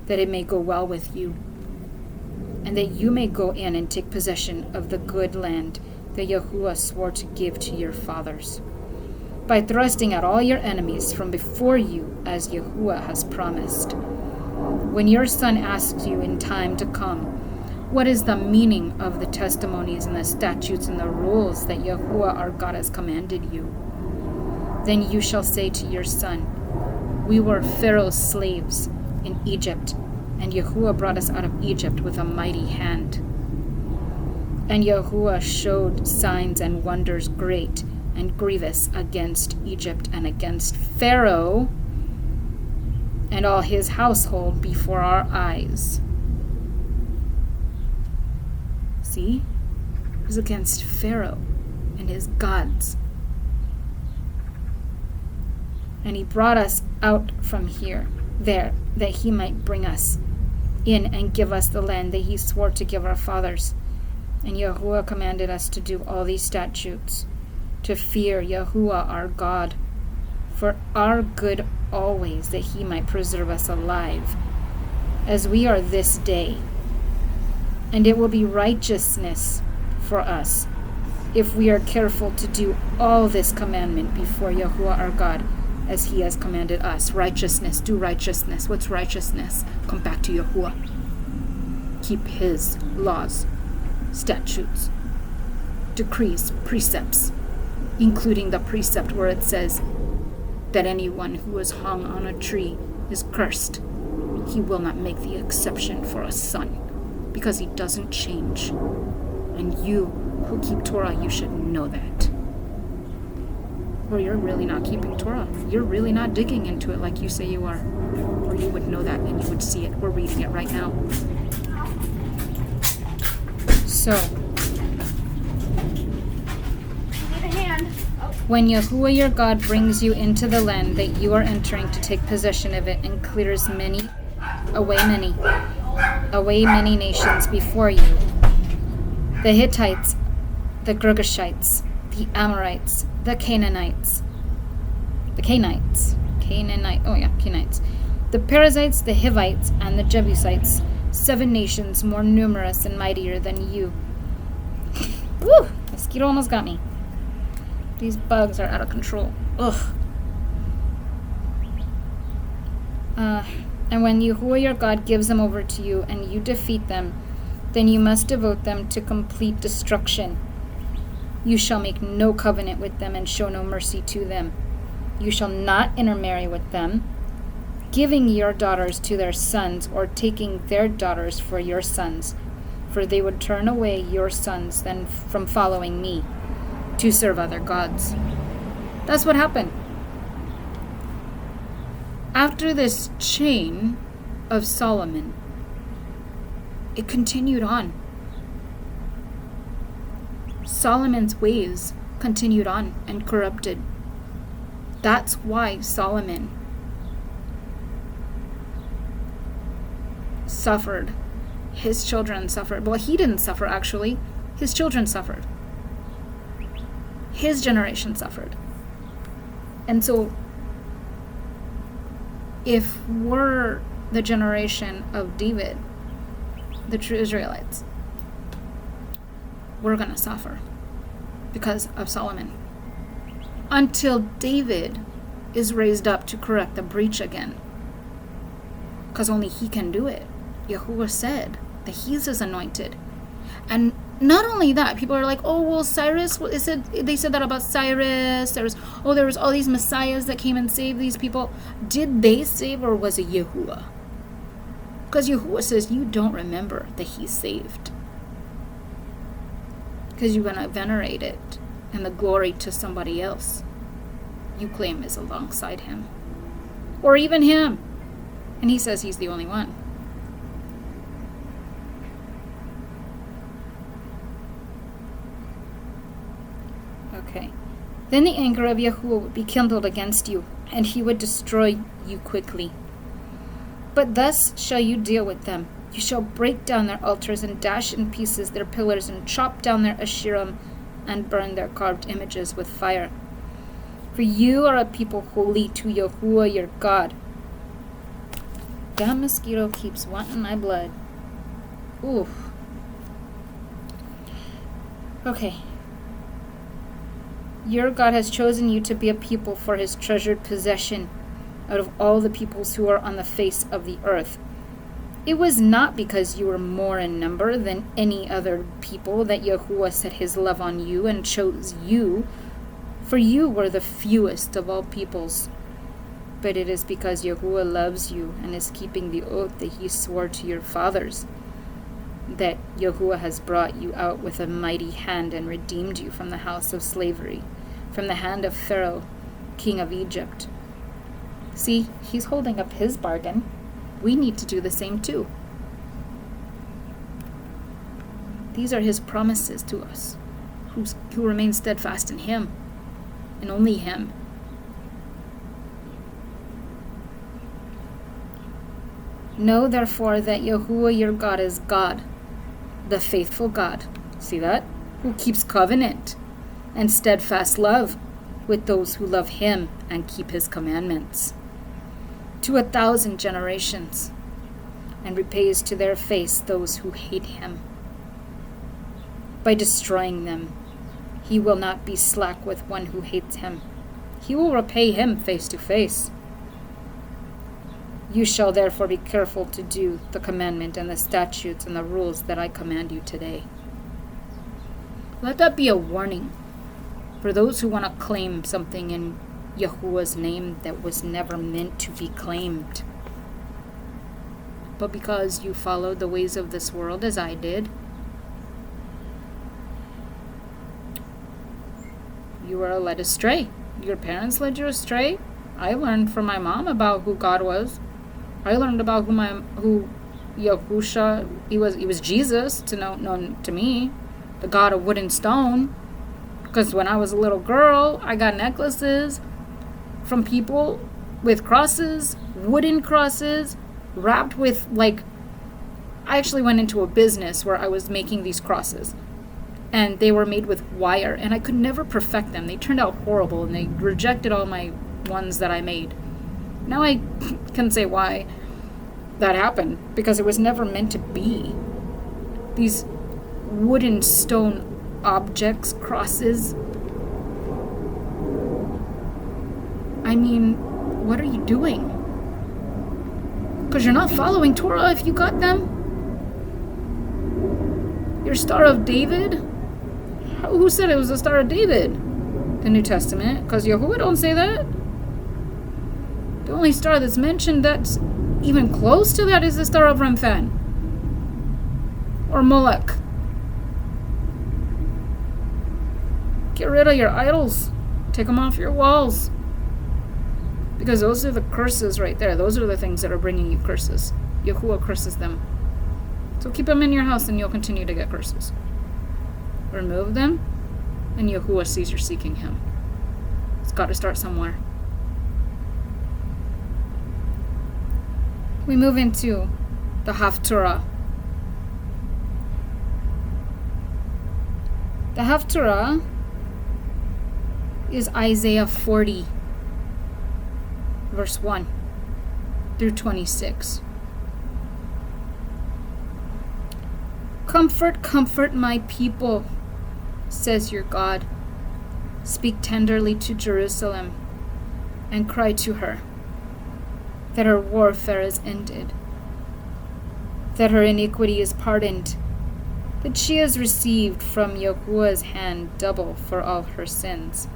that it may go well with you, and that you may go in and take possession of the good land that Yahuwah swore to give to your fathers, by thrusting out all your enemies from before you, as Yahuwah has promised. When your son asks you in time to come, what is the meaning of the testimonies and the statutes and the rules that Yahuwah our God has commanded you, then you shall say to your son, we were Pharaoh's slaves in Egypt, and Yahuwah brought us out of Egypt with a mighty hand. And Yahuwah showed signs and wonders great and grievous against Egypt and against Pharaoh and all his household before our eyes. See? It was against Pharaoh and his gods. And he brought us out from there, that he might bring us in and give us the land that he swore to give our fathers. And Yahuwah commanded us to do all these statutes, to fear Yahuwah our God, for our good always, that he might preserve us alive, as we are this day. And it will be righteousness for us, if we are careful to do all this commandment before Yahuwah our God, as he has commanded us. Righteousness, do righteousness. What's righteousness? Come back to Yahuwah. Keep his laws, statutes, decrees, precepts, including the precept where it says that anyone who is hung on a tree is cursed. He will not make the exception for a son, because he doesn't change. And you who keep Torah, you should know that. Or you're really not keeping Torah. You're really not digging into it like you say you are. Or you would know that and you would see it. We're reading it right now. So, when Yahuwah your God brings you into the land that you are entering to take possession of it, and clears away many nations before you, the Hittites, the Girgashites, the Amorites, the Canaanites, the Perizzites, the Hivites, and the Jebusites, 7 nations more numerous and mightier than you. Woo! Mosquito almost got me. These bugs are out of control. Ugh. And when Yahuwah your God gives them over to you and you defeat them, then you must devote them to complete destruction. You shall make no covenant with them and show no mercy to them. You shall not intermarry with them, giving your daughters to their sons, or taking their daughters for your sons, for they would turn away your sons then from following me to serve other gods. That's what happened. After this chain of Solomon, it continued on. Solomon's ways continued on and corrupted. That's why Solomon suffered. His children suffered. Well, he didn't suffer, actually. His children suffered. His generation suffered. And so, if we're the generation of David, the true Israelites, we're going to suffer because of Solomon. Until David is raised up to correct the breach again. Because only he can do it. Yahuwah said that he's his anointed. And not only that, people are like, oh, well, Cyrus, they said that about Cyrus. There was all these messiahs that came and saved these people. Did they save, or was it Yahuwah? Because Yahuwah says you don't remember that he saved. Because you're going to venerate it and the glory to somebody else you claim is alongside him. Or even him. And he says he's the only one. Okay. Then the anger of Yahuwah would be kindled against you, and he would destroy you quickly. But thus shall you deal with them. You shall break down their altars and dash in pieces their pillars and chop down their Asherim and burn their carved images with fire. For you are a people holy to Yahuwah your God. That mosquito keeps wanting my blood. Ooh. Okay. Your God has chosen you to be a people for his treasured possession out of all the peoples who are on the face of the earth. It was not because you were more in number than any other people that Yahuwah set his love on you and chose you, for you were the fewest of all peoples. But it is because Yahuwah loves you and is keeping the oath that he swore to your fathers, that Yahuwah has brought you out with a mighty hand and redeemed you from the house of slavery, from the hand of Pharaoh, king of Egypt. See, he's holding up his bargain. We need to do the same too. These are his promises to us, who remain steadfast in him, and only him. Know therefore that Yahuwah your God is God, the faithful God, See that? Who keeps covenant and steadfast love with those who love him and keep his commandments, to 1,000 generations, and repays to their face those who hate him. By destroying them, he will not be slack with one who hates him. He will repay him face to face. You shall therefore be careful to do the commandment and the statutes and the rules that I command you today. Let that be a warning for those who want to claim something in Yahuwah's name that was never meant to be claimed. But because you followed the ways of this world as I did, you were led astray. Your parents led you astray. I learned from my mom about who God was. I learned about who Yahusha, he was Jesus known to me, the God of wood and stone. Because when I was a little girl, I got necklaces from people with crosses, wooden crosses, wrapped with, like, I actually went into a business where I was making these crosses. And they were made with wire, and I could never perfect them. They turned out horrible, and they rejected all my ones that I made. Now I can say why that happened, because it was never meant to be. These wooden stone objects, crosses. I mean, what are you doing? Because you're not following Torah if you got them. Your Star of David? Who said it was the Star of David? The New Testament? Because Yahuwah don't say that. The only star that's mentioned that's even close to that is the Star of Remphan. Or Molech. Get rid of your idols. Take them off your walls. Because those are the curses right there. Those are the things that are bringing you curses. Yahuwah curses them. So keep them in your house and you'll continue to get curses. Remove them and Yahuwah sees you're seeking him. It's got to start somewhere. We move into the Haftorah. The Haftorah is Isaiah 40, verse 1 through 26. Comfort, comfort my people, says your God. Speak tenderly to Jerusalem and cry to her that her warfare is ended, that her iniquity is pardoned, that she has received from Yahuwah's hand double for all her sins.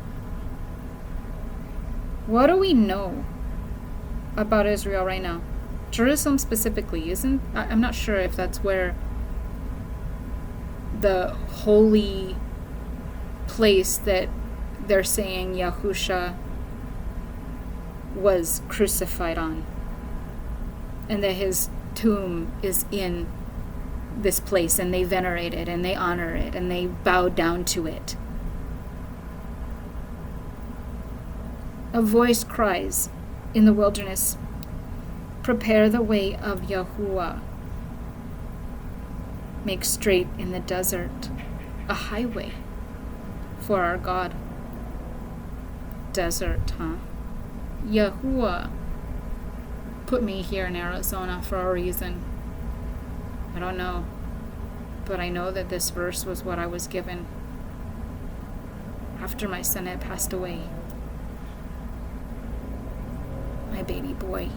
What do we know about Israel right now? Jerusalem specifically, I'm not sure if that's where the holy place that they're saying Yahusha was crucified on, and that his tomb is in this place, and they venerate it and they honor it and they bow down to it. A voice cries in the wilderness, prepare the way of Yahuwah. Make straight in the desert a highway for our God. Desert, huh? Yahuwah put me here in Arizona for a reason. I don't know, but I know that this verse was what I was given after my son had passed away. My baby boy.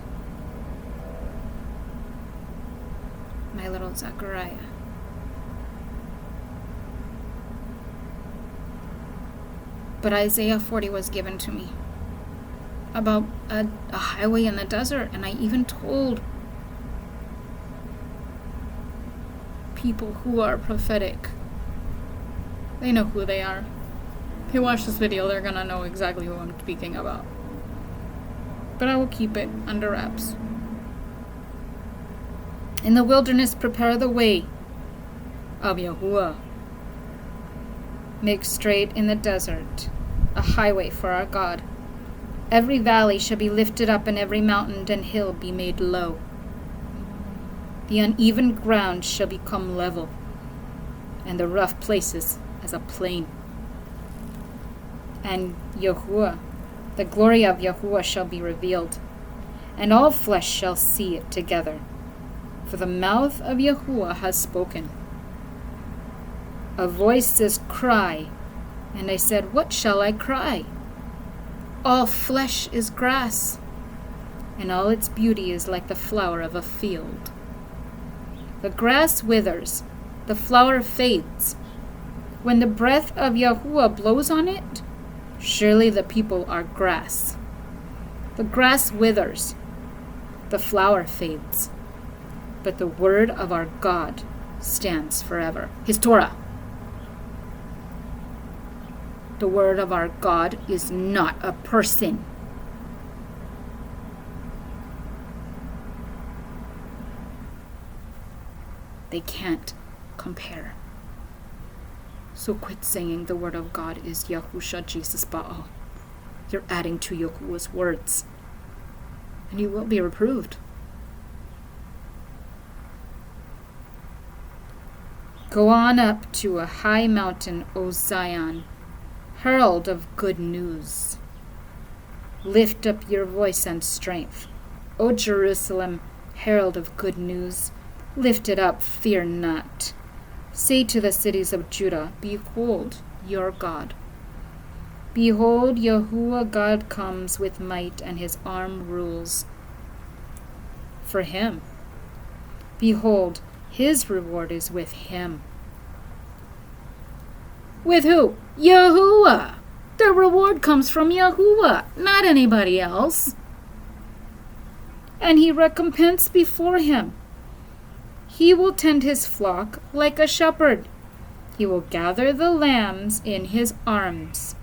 My little Zachariah. But Isaiah 40 was given to me about a highway in the desert, and I even told people who are prophetic. They know who they are. If you watch this video, they're gonna know exactly who I'm speaking about. But I will keep it under wraps. In the wilderness, prepare the way of Yahuwah. Make straight in the desert a highway for our God. Every valley shall be lifted up, and every mountain and hill be made low. The uneven ground shall become level, and the rough places as a plain. And Yahuwah, the glory of Yahuwah shall be revealed, and all flesh shall see it together, for the mouth of Yahuwah has spoken. A voice says, cry. And I said, what shall I cry? All flesh is grass, and all its beauty is like the flower of a field. The grass withers, the flower fades. When the breath of Yahuwah blows on it, surely the people are grass. The grass withers, the flower fades, but the word of our God stands forever. His Torah. The word of our God is not a person. They can't compare. So quit saying the word of God is Yahusha, Jesus Baal. You're adding to Yahuwah's words, and you will be reproved. Go on up to a high mountain, O Zion, herald of good news. Lift up your voice and strength, O Jerusalem, herald of good news. Lift it up, fear not. Say to the cities of Judah, behold your God. Behold, Yahuwah God comes with might, and his arm rules for him. Behold, his reward is with him. With who? Yahuwah. The reward comes from Yahuwah, not anybody else. And he recompense before him. He will tend his flock like a shepherd. He will gather the lambs in his arms.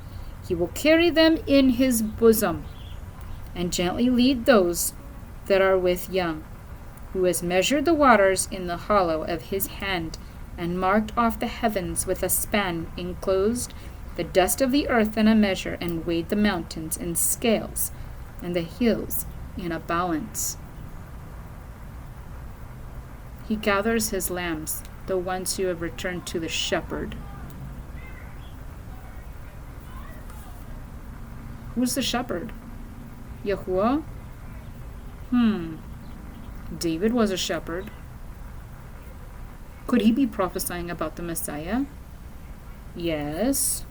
He will carry them in his bosom, and gently lead those that are with young. Who has measured the waters in the hollow of his hand, and marked off the heavens with a span enclosed, the dust of the earth in a measure, and weighed the mountains in scales, and the hills in a balance. He gathers his lambs, the ones who have returned to the shepherd. Who's the shepherd? Yahuwah? David was a shepherd. Could he be prophesying about the Messiah? Yes.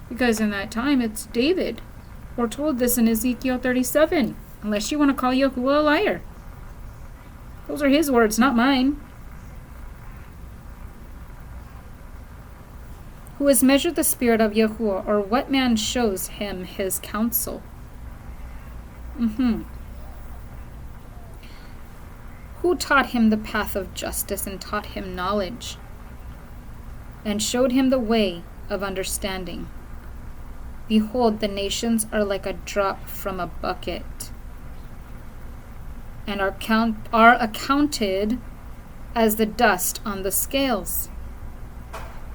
Because in that time it's David. We're told this in Ezekiel 37. Unless you want to call Yahuwah a liar. Those are his words, not mine. Who has measured the spirit of Yahuwah, or what man shows him his counsel? Who taught him the path of justice, and taught him knowledge, and showed him the way of understanding? Behold, the nations are like a drop from a bucket, and are accounted as the dust on the scales.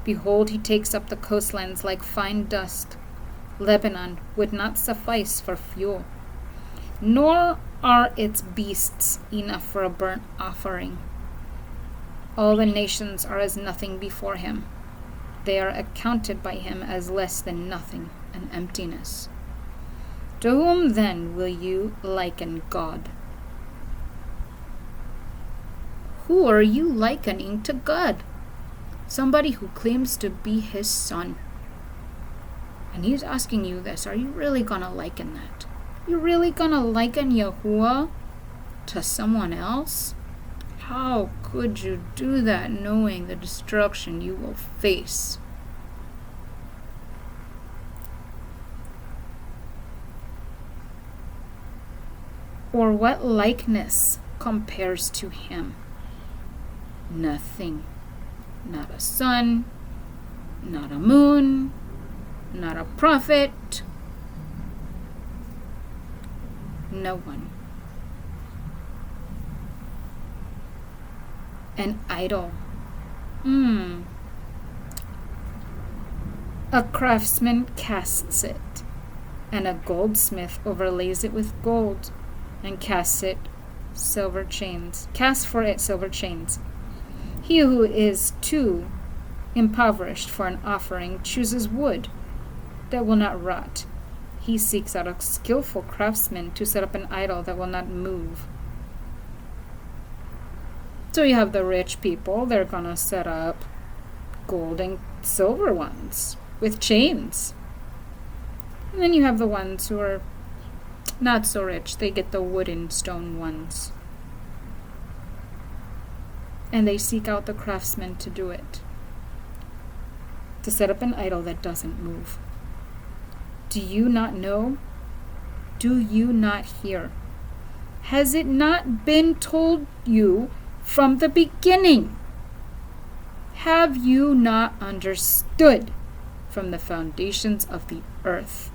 Behold, he takes up the coastlands like fine dust. Lebanon would not suffice for fuel, nor are its beasts enough for a burnt offering. All the nations are as nothing before him. They are accounted by him as less than nothing, and emptiness. To whom then will you liken God? Who are you likening to God? Somebody who claims to be his son. And he's asking you this, are you really gonna liken that? You really gonna liken Yahuwah to someone else? How could you do that knowing the destruction you will face? Or what likeness compares to him? Nothing. Not a sun, not a moon, not a prophet. No one. An idol. A craftsman casts it, and a goldsmith overlays it with gold, and casts for it silver chains. He who is too impoverished for an offering chooses wood that will not rot. He seeks out a skillful craftsman to set up an idol that will not move. So you have the rich people, they're going to set up gold and silver ones with chains. And then you have the ones who are not so rich, they get the wood and stone ones. And they seek out the craftsman to do it, to set up an idol that doesn't move. Do you not know? Do you not hear? Has it not been told you from the beginning? Have you not understood from the foundations of the earth?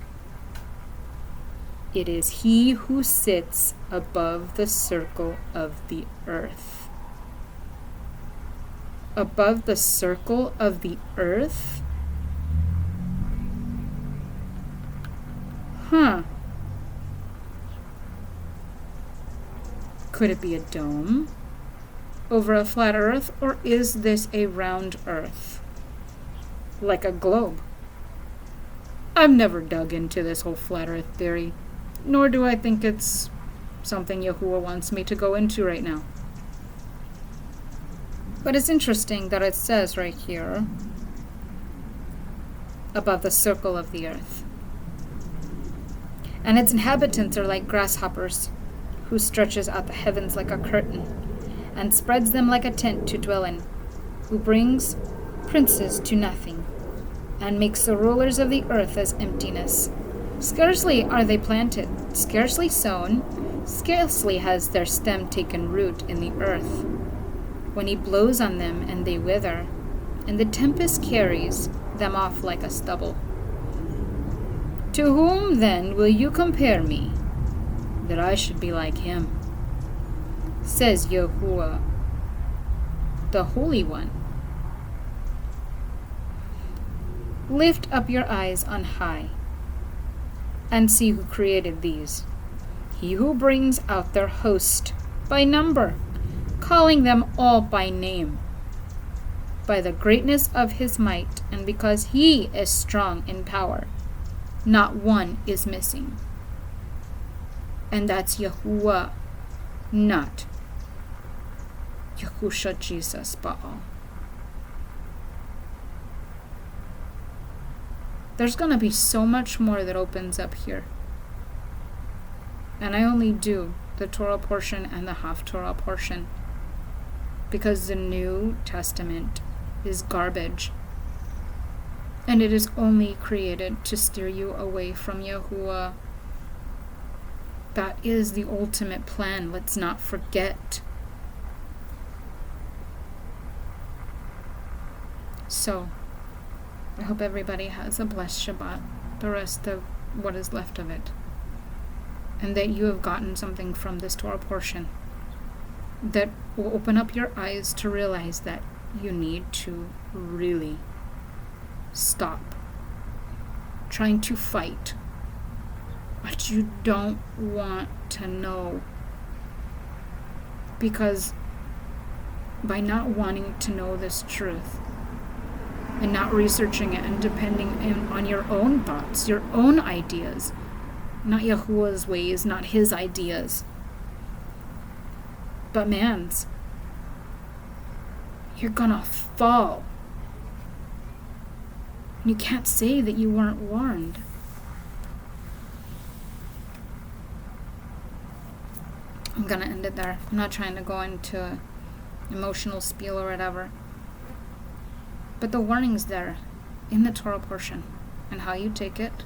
It is he who sits above the circle of the earth. Above the circle of the earth? Could it be a dome over a flat earth, or is this a round earth? Like a globe? I've never dug into this whole flat earth theory, nor do I think it's something Yahuwah wants me to go into right now. But it's interesting that it says right here, above the circle of the earth. And its inhabitants are like grasshoppers, who stretches out the heavens like a curtain, and spreads them like a tent to dwell in, who brings princes to nothing, and makes the rulers of the earth as emptiness. Scarcely are they planted, scarcely sown, scarcely has their stem taken root in the earth, when he blows on them and they wither, and the tempest carries them off like a stubble. To whom then will you compare me, that I should be like him? Says Yahuwah, the Holy One. Lift up your eyes on high, and see who created these. He who brings out their host by number, calling them all by name, by the greatness of his might, and because he is strong in power. Not one is missing. And that's Yahuwah, not Yahusha Jesus Baal. There's going to be so much more that opens up here. And I only do the Torah portion and the Haftorah portion because the New Testament is garbage. And it is only created to steer you away from Yahuwah. That is the ultimate plan. Let's not forget. So, I hope everybody has a blessed Shabbat, the rest of what is left of it. And that you have gotten something from this Torah portion that will open up your eyes to realize that you need to really stop trying to fight what you don't want to know. Because by not wanting to know this truth and not researching it and depending on your own thoughts, your own ideas, not Yahuwah's ways, not his ideas, but man's, you're gonna fall. You can't say that you weren't warned. I'm gonna end it there. I'm not trying to go into emotional spiel or whatever. But the warning's there in the Torah portion. And how you take it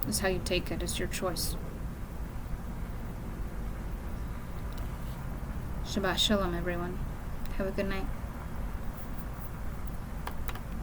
is how you take it. It's your choice. Shabbat Shalom, everyone. Have a good night.